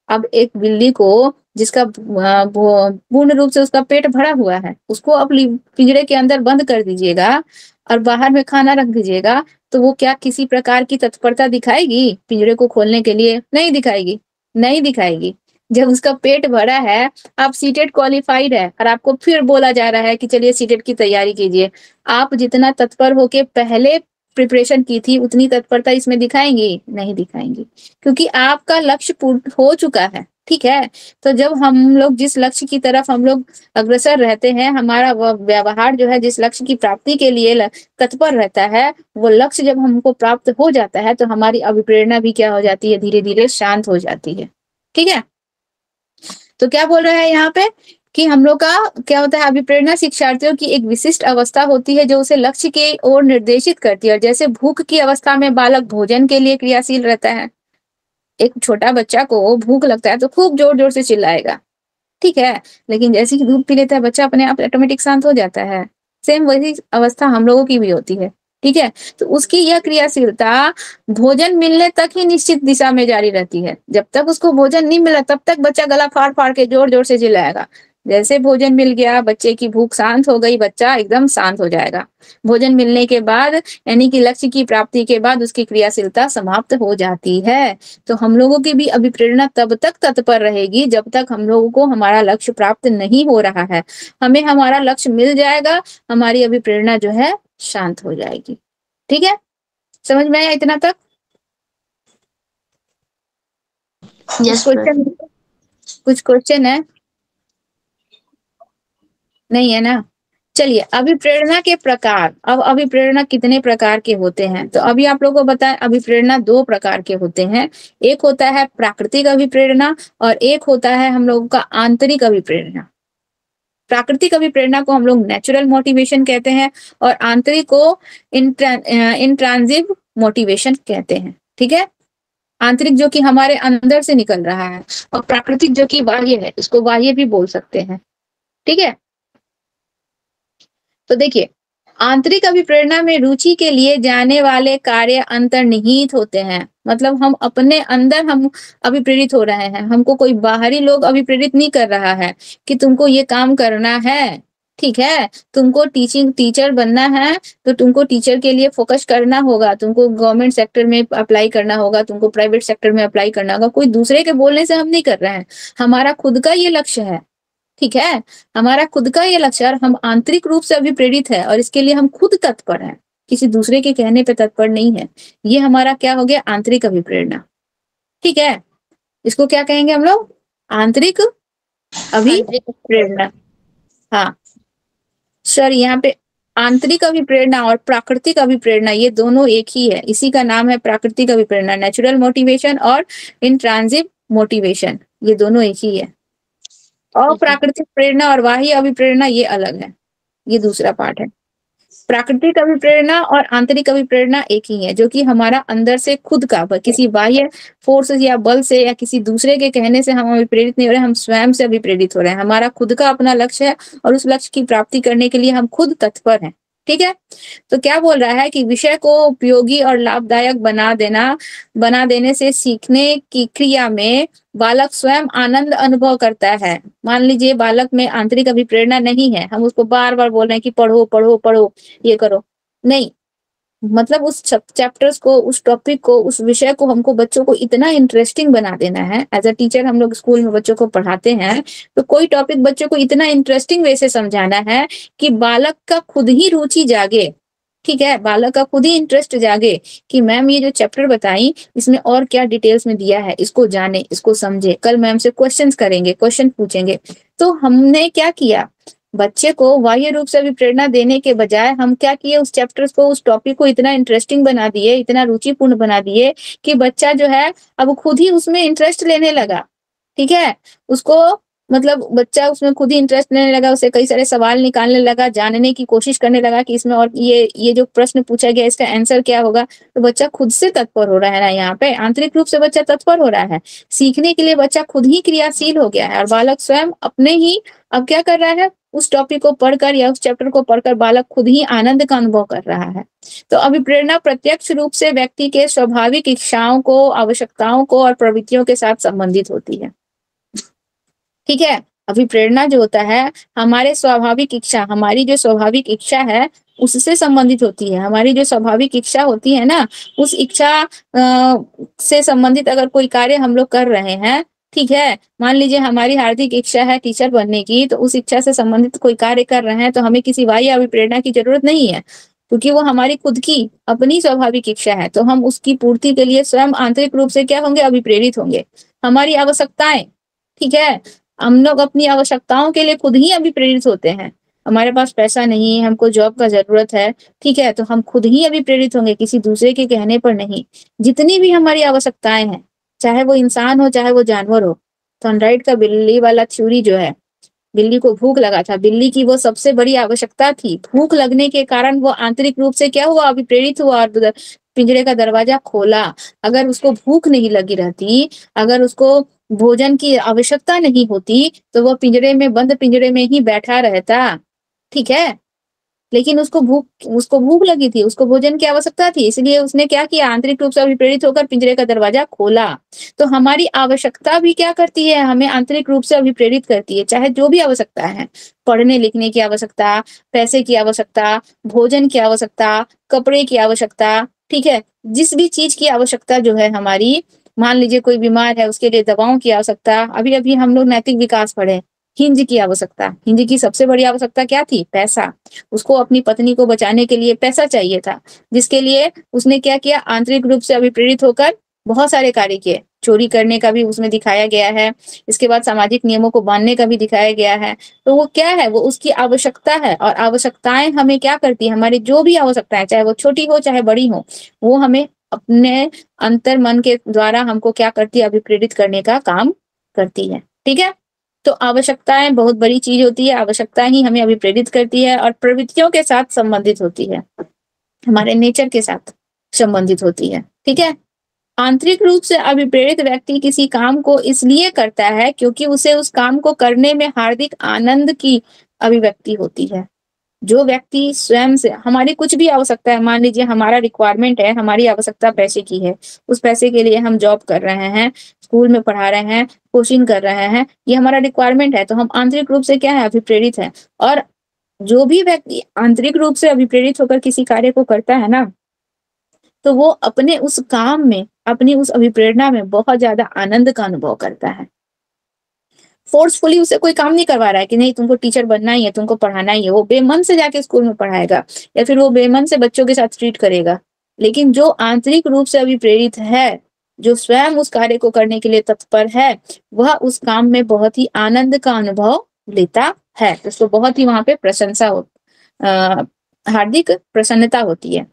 अब एक बिल्ली को जिसका पूर्ण रूप से उसका पेट भरा हुआ है, उसको आप पिंजरे के अंदर बंद कर दीजिएगा और बाहर में खाना रख दीजिएगा, तो वो क्या किसी प्रकार की तत्परता दिखाएगी पिंजरे को खोलने के लिए? नहीं दिखाएगी, नहीं दिखाएगी। जब उसका पेट भरा है, आप सीटेट क्वालिफाइड है और आपको फिर बोला जा रहा है कि चलिए सीटेट की तैयारी कीजिए, आप जितना तत्पर होके पहले प्रिपरेशन की थी उतनी तत्परता इसमें दिखाएंगी? नहीं दिखाएंगी, क्योंकि आपका लक्ष्य पूर्ण हो चुका है। ठीक है, तो जब हम लोग जिस लक्ष्य की तरफ हम लोग अग्रसर रहते हैं, हमारा व्यवहार जो है जिस लक्ष्य की प्राप्ति के लिए तत्पर रहता है, वो लक्ष्य जब हमको प्राप्त हो जाता है तो हमारी अभिप्रेरणा भी क्या हो जाती है? धीरे धीरे शांत हो जाती है। ठीक है, तो क्या बोल रहे हैं यहाँ पे कि हम लोग का क्या होता है? अभिप्रेरणा शिक्षार्थियों की एक विशिष्ट अवस्था होती है जो उसे लक्ष्य के ओर निर्देशित करती है। और जैसे भूख की अवस्था में बालक भोजन के लिए क्रियाशील रहता है, एक छोटा बच्चा को भूख लगता है तो खूब जोर जोर से चिल्लाएगा, ठीक है, लेकिन जैसे ही दूध पी लेता है बच्चा अपने आप ऑटोमेटिक शांत हो जाता है। सेम वही अवस्था हम लोगों की भी होती है। ठीक है, तो उसकी यह क्रियाशीलता भोजन मिलने तक ही निश्चित दिशा में जारी रहती है। जब तक उसको भोजन नहीं मिला तब तक बच्चा गला फाड़ फाड़ के जोर जोर से चिल्लाएगा। जैसे भोजन मिल गया, बच्चे की भूख शांत हो गई, बच्चा एकदम शांत हो जाएगा। भोजन मिलने के बाद यानी कि लक्ष्य की प्राप्ति के बाद उसकी क्रियाशीलता समाप्त हो जाती है। तो हम लोगों की भी अभिप्रेरणा तब तक तत्पर रहेगी जब तक हम लोगों को हमारा लक्ष्य प्राप्त नहीं हो रहा है। हमें हमारा लक्ष्य मिल जाएगा, हमारी अभिप्रेरणा जो है शांत हो जाएगी। ठीक है, समझ में आया इतना तक? कुछ क्वेश्चन है? नहीं है ना? चलिए, अभिप्रेरणा के प्रकार। अब अभिप्रेरणा कितने प्रकार के होते हैं? तो अभी आप लोगों को बताएं, अभिप्रेरणा 2 प्रकार के होते हैं। एक होता है प्राकृतिक अभिप्रेरणा और एक होता है हम लोगों का आंतरिक अभिप्रेरणा। प्राकृतिक अभिप्रेरणा को हम लोग नेचुरल मोटिवेशन कहते हैं और आंतरिक को इंट्रांसिव मोटिवेशन कहते हैं। ठीक है, आंतरिक जो कि हमारे अंदर से निकल रहा है और प्राकृतिक जो कि बाह्य है, इसको बाह्य भी बोल सकते हैं। ठीक है, तो देखिए, आंतरिक अभिप्रेरणा में रुचि के लिए जाने वाले कार्य अंतर्निहित होते हैं। मतलब हम अपने अंदर हम अभिप्रेरित हो रहे हैं, हमको कोई बाहरी लोग अभिप्रेरित नहीं कर रहा है कि तुमको ये काम करना है। ठीक है, तुमको टीचर बनना है तो तुमको टीचर के लिए फोकस करना होगा, तुमको गवर्नमेंट सेक्टर में अप्लाई करना होगा, तुमको प्राइवेट सेक्टर में अप्लाई करना होगा। कोई दूसरे के बोलने से हम नहीं कर रहे हैं, हमारा खुद का ये लक्ष्य है। ठीक है, हमारा खुद का ये लक्ष्य, हम आंतरिक रूप से अभिप्रेरित है और इसके लिए हम खुद तत्पर हैं, किसी दूसरे के कहने पे तत्पर नहीं है। ये हमारा क्या हो गया? आंतरिक अभिप्रेरणा। ठीक है, इसको क्या कहेंगे हम लोग? आंतरिक अभिप्रेरणा। हाँ सर, यहाँ पे आंतरिक अभिप्रेरणा और प्राकृतिक अभिप्रेरणा ये दोनों एक ही है, इसी का नाम है प्राकृतिक अभिप्रेरणा। नेचुरल मोटिवेशन और इंट्रांसिव मोटिवेशन ये दोनों एक ही है। अप्राकृतिक प्रेरणा और बाह्य अभिप्रेरणा ये अलग है, ये दूसरा पार्ट है। प्राकृतिक अभिप्रेरणा और आंतरिक अभिप्रेरणा एक ही है, जो कि हमारा अंदर से खुद का, किसी बाह्य फोर्स या बल से या किसी दूसरे के कहने से हम अभिप्रेरित नहीं हो रहे, हम स्वयं से अभिप्रेरित हो रहे हैं। हमारा खुद का अपना लक्ष्य है और उस लक्ष्य की प्राप्ति करने के लिए हम खुद तत्पर हैं। ठीक है, तो क्या बोल रहा है कि विषय को उपयोगी और लाभदायक बना देने से सीखने की क्रिया में बालक स्वयं आनंद अनुभव करता है। मान लीजिए बालक में आंतरिक अभिप्रेरणा नहीं है, हम उसको बार बार बोल रहे हैं कि पढ़ो पढ़ो पढ़ो, ये करो, नहीं, मतलब उस चैप्टर्स को, उस टॉपिक को, उस विषय को हमको बच्चों को इतना इंटरेस्टिंग बना देना है। एज अ टीचर हम लोग स्कूल में बच्चों को पढ़ाते हैं तो कोई टॉपिक बच्चों को इतना इंटरेस्टिंग वे से समझाना है कि बालक का खुद ही रुचि जागे। ठीक है, बालक का खुद ही इंटरेस्ट जागे कि मैम ये जो चैप्टर बताई इसमें और क्या डिटेल्स में दिया है, इसको जाने, इसको समझे, कल मैम से क्वेश्चंस करेंगे, क्वेश्चन पूछेंगे। तो हमने क्या किया, बच्चे को बाह्य रूप से अभिप्रेरणा देने के बजाय हम क्या किए, उस चैप्टर्स को, उस टॉपिक को इतना इंटरेस्टिंग बना दिए, इतना रुचिपूर्ण बना दिए कि बच्चा जो है अब खुद ही उसमें इंटरेस्ट लेने लगा। ठीक है, उसको मतलब बच्चा उसमें खुद ही इंटरेस्ट लेने लगा, उसे कई सारे सवाल निकालने लगा, जानने की कोशिश करने लगा कि इसमें और ये जो प्रश्न पूछा गया इसका आंसर क्या होगा। तो बच्चा खुद से तत्पर हो रहा है ना, यहाँ पे आंतरिक रूप से बच्चा तत्पर हो रहा है, सीखने के लिए बच्चा खुद ही क्रियाशील हो गया है और बालक स्वयं अपने ही अब क्या कर रहा है, उस टॉपिक को पढ़कर या उस चैप्टर को पढ़कर बालक खुद ही आनंद का अनुभव कर रहा है। तो अभिप्रेरणा प्रत्यक्ष रूप से व्यक्ति के स्वाभाविक इच्छाओं को, आवश्यकताओं को और प्रवृत्तियों के साथ संबंधित होती है। ठीक है। अभिप्रेरणा जो होता है हमारे स्वाभाविक इच्छा, हमारी जो स्वाभाविक इच्छा है उससे संबंधित होती है। हमारी जो स्वाभाविक इच्छा होती है ना, उस इच्छा से संबंधित अगर कोई कार्य हम लोग कर रहे हैं, ठीक है, मान लीजिए हमारी हार्दिक इच्छा है टीचर बनने की, तो उस इच्छा से संबंधित कोई कार्य कर रहे हैं तो हमें किसी बाह्य अभिप्रेरणा की जरूरत नहीं है, क्योंकि वो हमारी खुद की अपनी स्वाभाविक इच्छा है। तो हम उसकी पूर्ति के लिए स्वयं आंतरिक रूप से क्या होंगे, अभिप्रेरित होंगे। हमारी आवश्यकताएं, ठीक है, हम लोग अपनी आवश्यकताओं के लिए खुद ही अभी प्रेरित होते हैं। हमारे पास पैसा नहीं है, हमको जॉब का जरूरत है, ठीक है, तो हम खुद ही अभी प्रेरित होंगे, किसी दूसरे के कहने पर नहीं। जितनी भी हमारी आवश्यकताएं हैं, चाहे वो इंसान हो चाहे वो जानवर हो, थॉर्नडाइक का बिल्ली वाला थ्योरी जो है, बिल्ली को भूख लगा था, बिल्ली की वो सबसे बड़ी आवश्यकता थी। भूख लगने के कारण वो आंतरिक रूप से क्या हुआ, अभी प्रेरित हुआ और पिंजरे का दरवाजा खोला। अगर उसको भूख नहीं लगी रहती, अगर उसको भोजन की आवश्यकता नहीं होती, तो वो पिंजरे में, बंद पिंजरे में ही बैठा रहता, ठीक है। लेकिन उसको भूख लगी थी, उसको भोजन की आवश्यकता थी, इसलिए उसने क्या किया, आंतरिक रूप से अभिप्रेरित होकर पिंजरे का दरवाजा खोला। तो हमारी आवश्यकता भी क्या करती है, हमें आंतरिक रूप से अभिप्रेरित करती है, चाहे जो भी आवश्यकता है, पढ़ने लिखने की आवश्यकता, पैसे की आवश्यकता, भोजन की आवश्यकता, कपड़े की आवश्यकता, ठीक है, जिस भी चीज की आवश्यकता जो है हमारी, मान लीजिए कोई बीमार है उसके लिए दवाओं की आवश्यकता। अभी अभी हम लोग नैतिक विकास पढ़े, हिंज की आवश्यकता, हिंज की सबसे बड़ी आवश्यकता क्या थी, पैसा। उसको अपनी पत्नी को बचाने के लिए पैसा चाहिए था, जिसके लिए उसने क्या किया, आंतरिक रूप से अभिप्रेरित होकर बहुत सारे कार्य किए। चोरी करने का भी उसमें दिखाया गया है, इसके बाद सामाजिक नियमों को मानने का भी दिखाया गया है। तो वो क्या है, वो उसकी आवश्यकता है, और आवश्यकताएं हमें क्या करती है, हमारी जो भी आवश्यकताएं, चाहे वो छोटी हो चाहे बड़ी हो, वो हमें अपने अंतर मन के द्वारा हमको क्या करती है, अभिप्रेरित करने का काम करती है, ठीक है। तो आवश्यकताएं बहुत बड़ी चीज होती है, आवश्यकता ही हमें अभिप्रेरित करती है और प्रवृत्तियों के साथ संबंधित होती है, हमारे नेचर के साथ संबंधित होती है, ठीक है। आंतरिक रूप से अभिप्रेरित व्यक्ति किसी काम को इसलिए करता है क्योंकि उसे उस काम को करने में हार्दिक आनंद की अभिव्यक्ति होती है। जो व्यक्ति स्वयं से, हमारी कुछ भी आवश्यकता है, मान लीजिए हमारा रिक्वायरमेंट है, हमारी आवश्यकता पैसे की है, उस पैसे के लिए हम जॉब कर रहे हैं, स्कूल में पढ़ा रहे हैं, कोचिंग कर रहे हैं, ये हमारा रिक्वायरमेंट है, तो हम आंतरिक रूप से क्या है, अभिप्रेरित है। और जो भी व्यक्ति आंतरिक रूप से अभिप्रेरित होकर किसी कार्य को करता है ना, तो वो अपने उस काम में, अपनी उस अभिप्रेरणा में बहुत ज्यादा आनंद का अनुभव करता है। फोर्सफुली उसे कोई काम नहीं करवा रहा है कि नहीं तुमको टीचर बनना ही है, तुमको पढ़ाना ही है, वो बेमन से जाके स्कूल में पढ़ाएगा, या फिर वो बेमन से बच्चों के साथ ट्रीट करेगा। लेकिन जो आंतरिक रूप से अभी प्रेरित है, जो स्वयं उस कार्य को करने के लिए तत्पर है, वह उस काम में बहुत ही आनंद का अनुभव लेता है, तो उसको बहुत ही वहां पे प्रशंसा हो, हार्दिक प्रसन्नता होती है।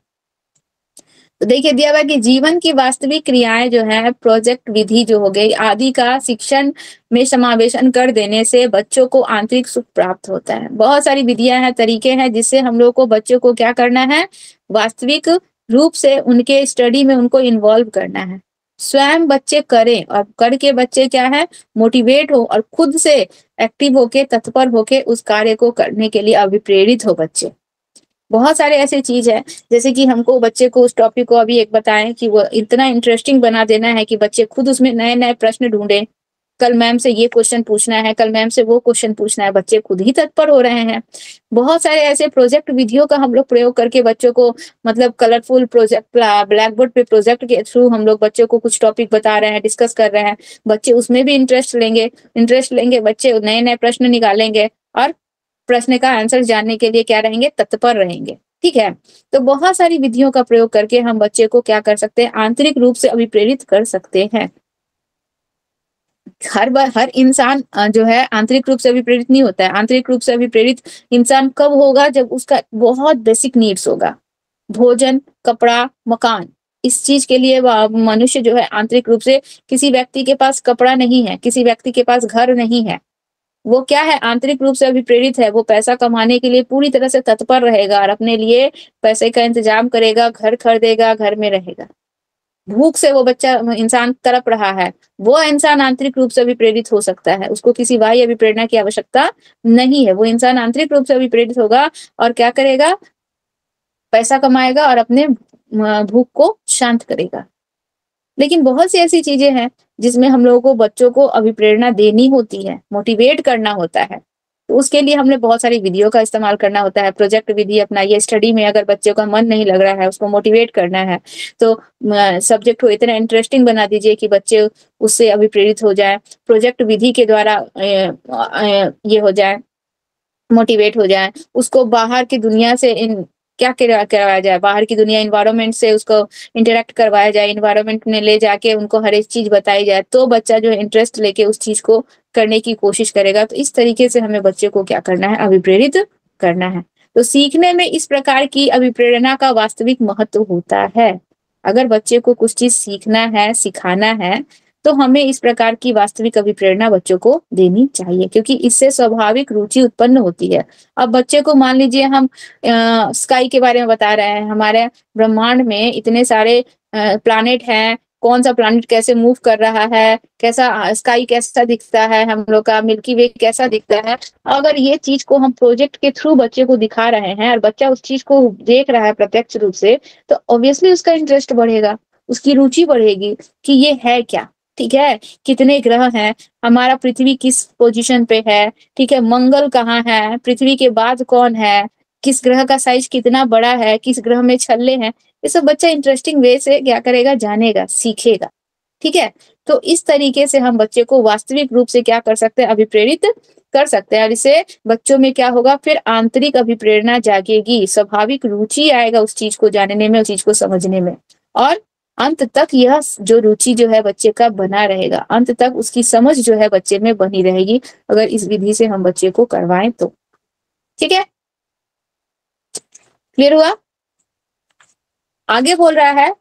तो देखिए दिया हुआ कि जीवन की वास्तविक क्रियाएं जो है, प्रोजेक्ट विधि जो हो गई आदि का शिक्षण में समावेशन कर देने से बच्चों को आंतरिक सुख प्राप्त होता है। बहुत सारी विधियां हैं, तरीके हैं, जिससे हम लोग को बच्चों को क्या करना है, वास्तविक रूप से उनके स्टडी में उनको इन्वॉल्व करना है। स्वयं बच्चे करें और करके बच्चे क्या है, मोटिवेट हो और खुद से एक्टिव होके, तत्पर होके उस कार्य को करने के लिए अभिप्रेरित हो बच्चे। बहुत सारे ऐसे चीज है, जैसे कि हमको बच्चे को उस टॉपिक को अभी एक बताएं कि वो इतना इंटरेस्टिंग बना देना है कि बच्चे खुद उसमें नए नए प्रश्न ढूंढे। कल मैम से ये क्वेश्चन पूछना है, कल मैम से वो क्वेश्चन पूछना है, बच्चे खुद ही तत्पर हो रहे हैं। बहुत सारे ऐसे प्रोजेक्ट विधियों का हम लोग प्रयोग करके बच्चों को, मतलब कलरफुल प्रोजेक्ट, ब्लैक बोर्ड पे प्रोजेक्ट के थ्रू हम लोग बच्चों को कुछ टॉपिक बता रहे हैं, डिस्कस कर रहे हैं। बच्चे उसमें भी इंटरेस्ट लेंगे, बच्चे नए नए प्रश्न निकालेंगे और प्रश्न का आंसर जानने के लिए क्या रहेंगे, तत्पर रहेंगे, ठीक है। तो बहुत सारी विधियों का प्रयोग करके हम बच्चे को क्या कर सकते हैं, आंतरिक रूप से अभिप्रेरित कर सकते हैं। हर इंसान जो है आंतरिक रूप से अभिप्रेरित नहीं होता है। आंतरिक रूप से अभिप्रेरित इंसान कब होगा, जब उसका बहुत बेसिक नीड्स होगा, भोजन, कपड़ा, मकान। इस चीज के लिए मनुष्य जो है आंतरिक रूप से, किसी व्यक्ति के पास कपड़ा नहीं है, किसी व्यक्ति के पास घर नहीं है, वो क्या है, आंतरिक रूप से अभिप्रेरित है। वो पैसा कमाने के लिए पूरी तरह से तत्पर रहेगा और अपने लिए पैसे का इंतजाम करेगा, घर खरीदेगा, घर में रहेगा। भूख से वो बच्चा इंसान तड़प रहा है, वो इंसान आंतरिक रूप से अभिप्रेरित हो सकता है, उसको किसी बाह्य अभिप्रेरणा की आवश्यकता नहीं है। वो इंसान आंतरिक रूप से अभिप्रेरित होगा और क्या करेगा, पैसा कमाएगा और अपने भूख को शांत करेगा। लेकिन बहुत सी ऐसी चीजें हैं जिसमें हम लोगों को बच्चों को अभिप्रेरणा देनी होती है, मोटिवेट करना होता है। तो उसके लिए हमने बहुत सारी विधियों का इस्तेमाल करना होता है। प्रोजेक्ट विधि अपनाइए, स्टडी में अगर बच्चों का मन नहीं लग रहा है, उसको मोटिवेट करना है, तो सब्जेक्ट को इतना इंटरेस्टिंग बना दीजिए कि बच्चे उससे अभिप्रेरित हो जाए। प्रोजेक्ट विधि के द्वारा ये हो जाए, मोटिवेट हो जाए। उसको बाहर की दुनिया से क्या करवाया जाए, बाहर की दुनिया एनवायरनमेंट से उसको इंटरेक्ट करवाया जाए, एनवायरनमेंट में ले जाके उनको हर एक चीज बताई जाए, तो बच्चा जो है इंटरेस्ट लेके उस चीज को करने की कोशिश करेगा। तो इस तरीके से हमें बच्चे को क्या करना है, अभिप्रेरित करना है। तो सीखने में इस प्रकार की अभिप्रेरणा का वास्तविक महत्व होता है। अगर बच्चे को कुछ चीज सीखना है, सिखाना है, तो हमें इस प्रकार की वास्तविक अभिप्रेरणा बच्चों को देनी चाहिए, क्योंकि इससे स्वाभाविक रुचि उत्पन्न होती है। अब बच्चे को मान लीजिए हम स्काई के बारे में बता रहे हैं, हमारे ब्रह्मांड में इतने सारे प्लैनेट हैं, कौन सा प्लैनेट कैसे मूव कर रहा है, कैसा स्काई कैसा दिखता है, हम लोग का मिल्की वे कैसा दिखता है। अगर ये चीज को हम प्रोजेक्ट के थ्रू बच्चे को दिखा रहे हैं और बच्चा उस चीज को देख रहा है प्रत्यक्ष रूप से, तो ऑब्वियसली उसका इंटरेस्ट बढ़ेगा, उसकी रुचि बढ़ेगी कि ये है क्या। ठीक है, कितने ग्रह हैं, हमारा पृथ्वी किस पोजीशन पे है, ठीक है, मंगल कहाँ है, पृथ्वी के बाद कौन है, किस ग्रह का साइज कितना बड़ा है, किस ग्रह में छल्ले हैं, ये सब बच्चा इंटरेस्टिंग वे से क्या करेगा, जानेगा, सीखेगा। ठीक है, तो इस तरीके से हम बच्चे को वास्तविक रूप से क्या कर सकते हैं, अभिप्रेरित कर सकते हैं। और इससे बच्चों में क्या होगा, फिर आंतरिक अभिप्रेरणा जागेगी, स्वाभाविक रुचि आएगा उस चीज को जानने में, उस चीज को समझने में, और अंत तक यह जो रुचि जो है बच्चे का बना रहेगा, अंत तक उसकी समझ जो है बच्चे में बनी रहेगी, अगर इस विधि से हम बच्चे को करवाएं तो। ठीक है, क्लियर हुआ? आगे बोल रहा है,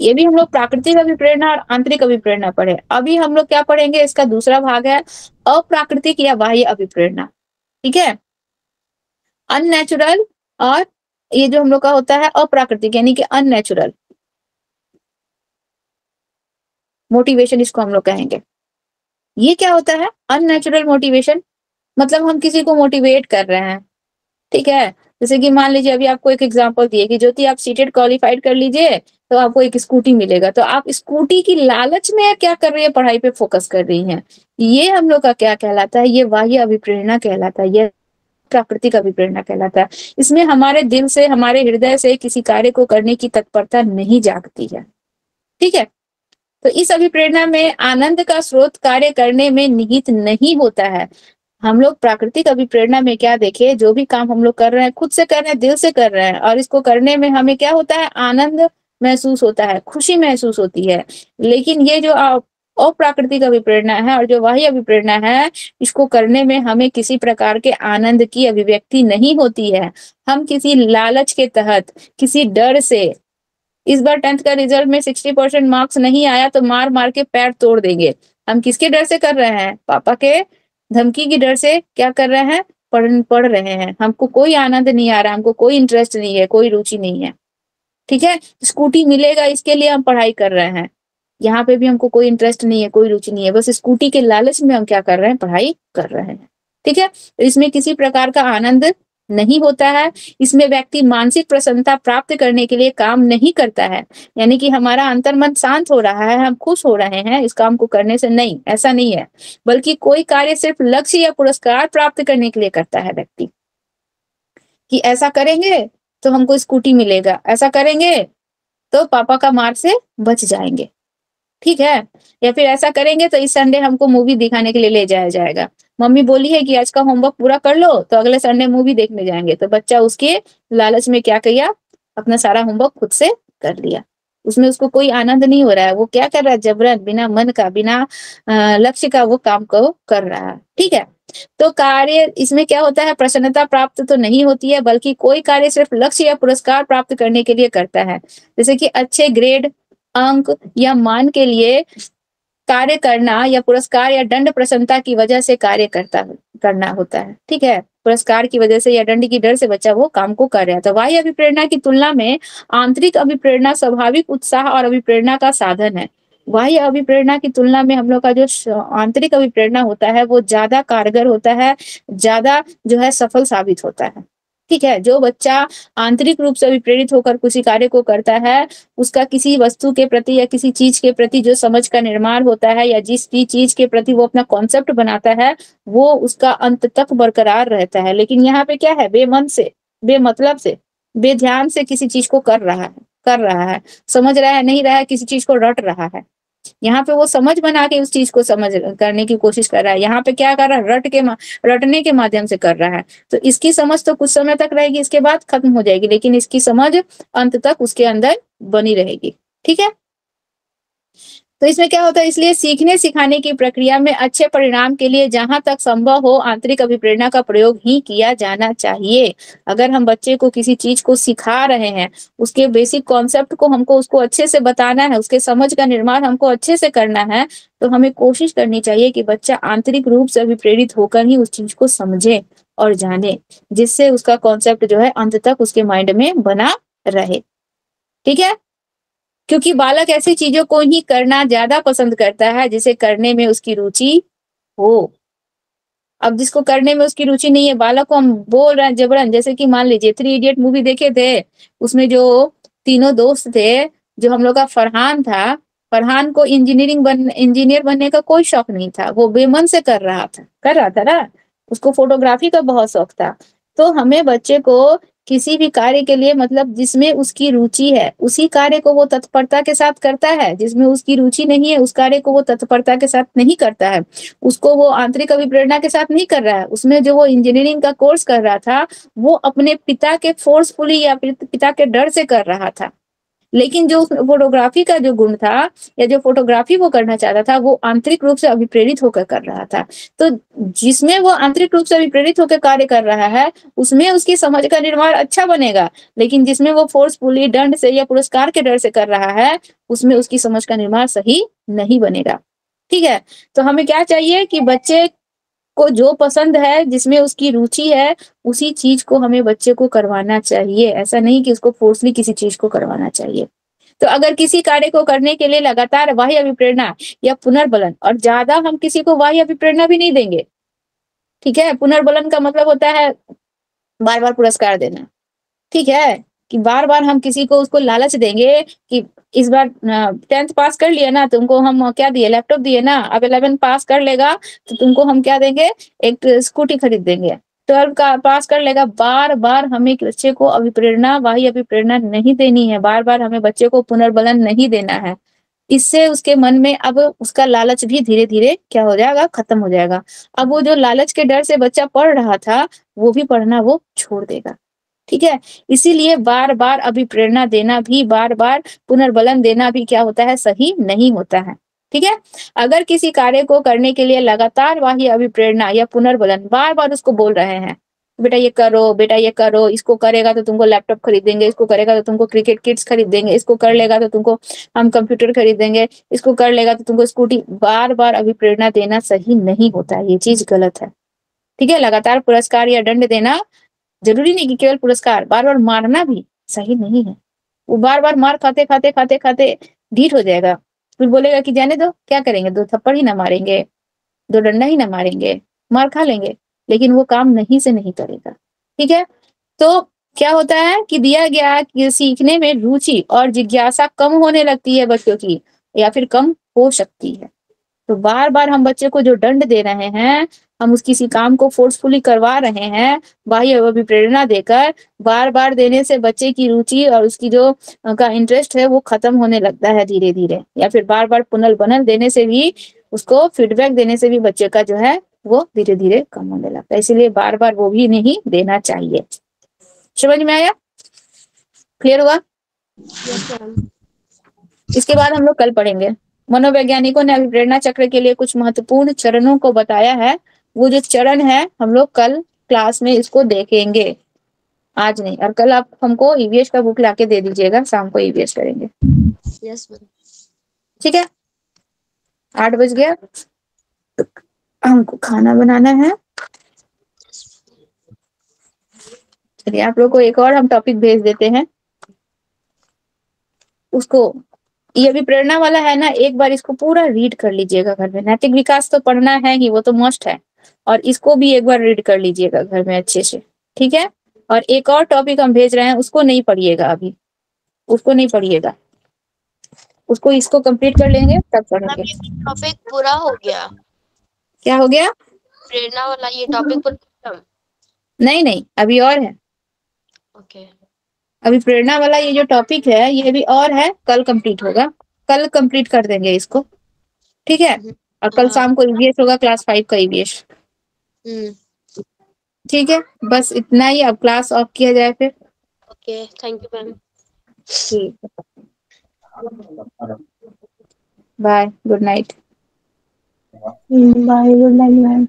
ये भी हम लोग प्राकृतिक अभिप्रेरणा और आंतरिक अभिप्रेरणा पढ़े। अभी हम लोग क्या पढ़ेंगे, इसका दूसरा भाग है अप्राकृतिक या बाह्य अभिप्रेरणा। ठीक है, अननेचुरल, और ये जो हम लोग का होता है अप्राकृतिक यानी कि अननेचुरल मोटिवेशन, इसको हम लोग कहेंगे। ये क्या होता है अननेचुरल मोटिवेशन, मतलब हम किसी को मोटिवेट कर रहे हैं। ठीक है, जैसे कि मान लीजिए अभी आपको एक एग्जांपल दिए कि ज्योति आप सीटेड क्वालिफाइड कर लीजिए तो आपको एक स्कूटी मिलेगा, तो आप स्कूटी की लालच में क्या कर रही है, पढ़ाई पे फोकस कर रही हैं। ये हम लोग का क्या कहलाता है, ये बाह्य अभिप्रेरणा कहलाता है, ये प्राकृतिक अभिप्रेरणा कहलाता है। इसमें हमारे दिल से, हमारे हृदय से किसी कार्य को करने की तत्परता नहीं जागती है। ठीक है, तो इस अभिप्रेरणा में आनंद का स्रोत कार्य करने में निहित नहीं होता है। हम लोग प्राकृतिक अभिप्रेरणा में क्या देखे, जो भी काम हम लोग कर रहे हैं खुद से कर रहे हैं, दिल से कर रहे हैं, और इसको करने में हमें क्या होता है, आनंद महसूस होता है, खुशी महसूस होती है। लेकिन ये जो अप्राकृतिक अभिप्रेरणा है और जो बाह्य अभिप्रेरणा है, इसको करने में हमें किसी प्रकार के आनंद की अभिव्यक्ति नहीं होती है। हम किसी लालच के तहत, किसी डर से, इस बार 10th का रिजल्ट में 60% मार्क्स नहीं आया तो मार मार के पैर तोड़ देंगे, हम किसके डर से कर रहे हैं, पापा के धमकी की डर से क्या कर रहे हैं, पढ़ रहे हैं। हमको कोई आनंद नहीं आ रहा, हमको कोई इंटरेस्ट नहीं है, कोई रुचि नहीं है। ठीक है, स्कूटी मिलेगा इसके लिए हम पढ़ाई कर रहे हैं, यहाँ पे भी हमको कोई इंटरेस्ट नहीं है, कोई रुचि नहीं है, बस स्कूटी के लालच में हम क्या कर रहे हैं, पढ़ाई कर रहे हैं। ठीक है, तो इसमें किसी प्रकार का आनंद नहीं होता है। इसमें व्यक्ति मानसिक प्रसन्नता प्राप्त करने के लिए काम नहीं करता है, यानी कि हमारा अंतर्मन शांत हो रहा है, हम खुश हो रहे हैं इस काम को करने से, नहीं, ऐसा नहीं है। बल्कि कोई कार्य सिर्फ लक्ष्य या पुरस्कार प्राप्त करने के लिए करता है व्यक्ति, कि ऐसा करेंगे तो हमको स्कूटी मिलेगा, ऐसा करेंगे तो पापा का मार से बच जाएंगे। ठीक है, या फिर ऐसा करेंगे तो इस संडे हमको मूवी दिखाने के लिए ले जाया जाएगा, मम्मी बोली है कि आज का होमवर्क पूरा कर लो तो अगले संडे मूवी देखने जाएंगे, तो बच्चा उसके लालच में क्या किया, अपना सारा होमवर्क खुद से कर लिया। उसमें उसको कोई आनंद नहीं हो रहा है, वो क्या कर रहा है, जबरन बिना मन का, बिना लक्ष्य का वो काम को कर रहा है। ठीक है, तो कार्य इसमें क्या होता है, प्रसन्नता प्राप्त तो नहीं होती है, बल्कि कोई कार्य सिर्फ लक्ष्य या पुरस्कार प्राप्त करने के लिए करता है, जैसे कि अच्छे ग्रेड, अंक या मान के लिए कार्य करना, या पुरस्कार या दंड प्रसन्नता की वजह से कार्य करना होता है। ठीक है, पुरस्कार की वजह से या दंड की डर से बच्चा वो काम को कर रहा है। तो बाह्य अभिप्रेरणा की तुलना में आंतरिक अभिप्रेरणा स्वाभाविक उत्साह और अभिप्रेरणा का साधन है। बाह्य अभिप्रेरणा की तुलना में हम लोग का जो आंतरिक अभिप्रेरणा होता है वो ज्यादा कारगर होता है, ज्यादा जो है सफल साबित होता है। ठीक है। जो बच्चा आंतरिक रूप से अभिप्रेरित होकर किसी कार्य को करता है, उसका किसी वस्तु के प्रति या किसी चीज के प्रति जो समझ का निर्माण होता है या जिस भी चीज के प्रति वो अपना कॉन्सेप्ट बनाता है, वो उसका अंत तक बरकरार रहता है। लेकिन यहाँ पे क्या है, बेमन से, बेमतलब से, बेध्यान से किसी चीज को कर रहा है, समझ रहा है नहीं रहा है, किसी चीज को रट रहा है। यहाँ पे वो समझ बना के उस चीज को समझ करने की कोशिश कर रहा है। यहाँ पे क्या कर रहा है, रटने के माध्यम से कर रहा है। तो इसकी समझ तो कुछ समय तक रहेगी, इसके बाद खत्म हो जाएगी, लेकिन इसकी समझ अंत तक उसके अंदर बनी रहेगी। ठीक है। तो इसमें क्या होता है, इसलिए सीखने सिखाने की प्रक्रिया में अच्छे परिणाम के लिए जहां तक संभव हो आंतरिक अभिप्रेरणा का प्रयोग ही किया जाना चाहिए। अगर हम बच्चे को किसी चीज को सिखा रहे हैं, उसके बेसिक कॉन्सेप्ट को हमको उसको अच्छे से बताना है, उसके समझ का निर्माण हमको अच्छे से करना है, तो हमें कोशिश करनी चाहिए कि बच्चा आंतरिक रूप से अभिप्रेरित होकर ही उस चीज को समझे और जाने, जिससे उसका कॉन्सेप्ट जो है अंत तक उसके माइंड में बना रहे। ठीक है। क्योंकि बालक ऐसी चीजों को ही करना ज्यादा पसंद करता है जिसे करने में उसकी रुचि हो। अब जिसको करने में उसकी रुचि नहीं है, बालक को हम बोल रहे हैं जबरन, जैसे कि मान लीजिए 3 इडियट मूवी देखे थे, उसमें जो तीनों दोस्त थे, जो हम लोग का फरहान था, फरहान को इंजीनियर बनने का कोई शौक नहीं था, वो बेमन से कर रहा था ना, उसको फोटोग्राफी का बहुत शौक था। तो हमें बच्चे को किसी भी कार्य के लिए, मतलब जिसमें उसकी रुचि है उसी कार्य को वो तत्परता के साथ करता है, जिसमें उसकी रुचि नहीं है उस कार्य को वो तत्परता के साथ नहीं करता है, उसको वो आंतरिक अभिप्रेरणा के साथ नहीं कर रहा है। उसमें जो वो इंजीनियरिंग का कोर्स कर रहा था, वो अपने पिता के फोर्सफुली या पिता के डर से कर रहा था। लेकिन जो फोटोग्राफी का जो गुण था या जो फोटोग्राफी वो करना चाहता था, वो आंतरिक रूप से अभिप्रेरित होकर कर रहा था। तो जिसमें वो आंतरिक रूप से अभिप्रेरित होकर कार्य कर रहा है, उसमें उसकी समझ का निर्माण अच्छा बनेगा। लेकिन जिसमें वो फोर्सफुली दंड से या पुरस्कार के डर से कर रहा है, उसमें उसकी समझ का निर्माण सही नहीं बनेगा। ठीक है। तो हमें क्या चाहिए कि बच्चे को जो पसंद है, जिसमें उसकी रुचि है, उसी चीज को हमें बच्चे को करवाना चाहिए। ऐसा नहीं कि उसको फोर्सली किसी चीज को करवाना चाहिए। तो अगर किसी कार्य को करने के लिए लगातार बाह्य अभिप्रेरणा या पुनर्बलन, और ज्यादा हम किसी को बाह्य अभिप्रेरणा भी नहीं देंगे। ठीक है। पुनर्बलन का मतलब होता है बार बार पुरस्कार देना। ठीक है। कि बार बार हम किसी को उसको लालच देंगे कि इस बार 10th पास कर लिया ना, तुमको हम क्या दिए, लैपटॉप दिए ना, अब 11 पास कर लेगा तो तुमको हम क्या देंगे, एक स्कूटी खरीद देंगे। 12 का पास कर लेगा। बार बार हमें बच्चे को अभिप्रेरणा, बाह्य अभिप्रेरणा नहीं देनी है, बार बार हमें बच्चे को पुनर्बलन नहीं देना है। इससे उसके मन में अब उसका लालच भी धीरे धीरे क्या हो जाएगा, खत्म हो जाएगा। अब वो जो लालच के डर से बच्चा पढ़ रहा था, वो भी पढ़ना वो छोड़ देगा। ठीक है। इसीलिए बार बार अभिप्रेरणा देना भी, बार बार पुनर्बलन देना भी क्या होता है, सही नहीं होता है। ठीक है। अगर किसी कार्य को करने के लिए लगातार बाह्य अभिप्रेरणा या पुनर्बलन बार बार उसको बोल रहे हैं, बेटा ये करो, बेटा ये करो, इसको करेगा तो तुमको लैपटॉप खरीद देंगे, इसको करेगा तो तुमको क्रिकेट किट्स खरीद देंगे, इसको कर लेगा तो तुमको हम कंप्यूटर खरीद देंगे, इसको कर लेगा तो तुमको स्कूटी, बार बार अभिप्रेरणा देना सही नहीं होता है, ये चीज गलत है। ठीक है। लगातार पुरस्कार या दंड देना, जरूरी नहीं कि केवल पुरस्कार, बार बार मारना भी सही नहीं है। वो बार बार मार खाते खाते खाते खाते ढीठ हो जाएगा, फिर बोलेगा कि जाने दो, क्या करेंगे, 2 थप्पड़ ही ना मारेंगे, 2 डंडा ही ना मारेंगे, मार खा लेंगे, लेकिन वो काम नहीं से नहीं करेगा। ठीक है। तो क्या होता है कि दिया गया कि सीखने में रुचि और जिज्ञासा कम होने लगती है बच्चों की, या फिर कम हो सकती है। तो बार बार हम बच्चे को जो दंड दे रहे हैं, हम उस किसी काम को फोर्सफुली करवा रहे हैं बाह्य अभिप्रेरणा देकर, बार बार देने से बच्चे की रुचि और उसकी जो का इंटरेस्ट है वो खत्म होने लगता है धीरे धीरे। या फिर बार बार पुनर्बलन देने से भी, उसको फीडबैक देने से भी बच्चे का जो है वो धीरे धीरे कम होने लगता है। इसीलिए बार बार वो भी नहीं देना चाहिए। समझ में आया? क्लियर हुआ? इसके बाद हम लोग कल पढ़ेंगे। मनोवैज्ञानिकों ने अभिप्रेरणा चक्र के लिए कुछ महत्वपूर्ण चरणों को बताया है। वो जो चरण है हम लोग कल क्लास में इसको देखेंगे, आज नहीं। और कल आप हमको ईवीएस का बुक लाके दे दीजिएगा, शाम को ईवीएस करेंगे। Yes ma'am. ठीक है। 8 बज गया, तो हमको खाना बनाना है। चलिए आप लोग को एक और हम टॉपिक भेज देते हैं। उसको, ये भी प्रेरणा वाला है ना, एक बार इसको पूरा रीड कर लीजिएगा घर में। नैतिक विकास तो पढ़ना है ही, वो तो मस्ट है, और इसको भी एक बार रीड कर लीजिएगा घर में अच्छे से। ठीक है। और एक और टॉपिक हम भेज रहे हैं, उसको नहीं पढ़िएगा अभी, उसको नहीं पढ़िएगा, उसको इसको कंप्लीट कर लेंगे तब पढ़ेंगे। टॉपिक पूरा हो गया, क्या हो गया? प्रेरणा वाला ये टॉपिक पूरा। नहीं नहीं, अभी और है। ओके अभी प्रेरणा वाला ये जो टॉपिक है ये भी और है, कल कंप्लीट होगा, कल कंप्लीट कर देंगे इसको, ठीक है। और कल हाँ। शाम को ईवीएस होगा, क्लास 5 का ईवीएस, ठीक है। बस इतना ही, अब क्लास ऑफ किया जाए फिर। Okay thank you ma'am. ठीक है, bye, good night. Bye, good night ma'am.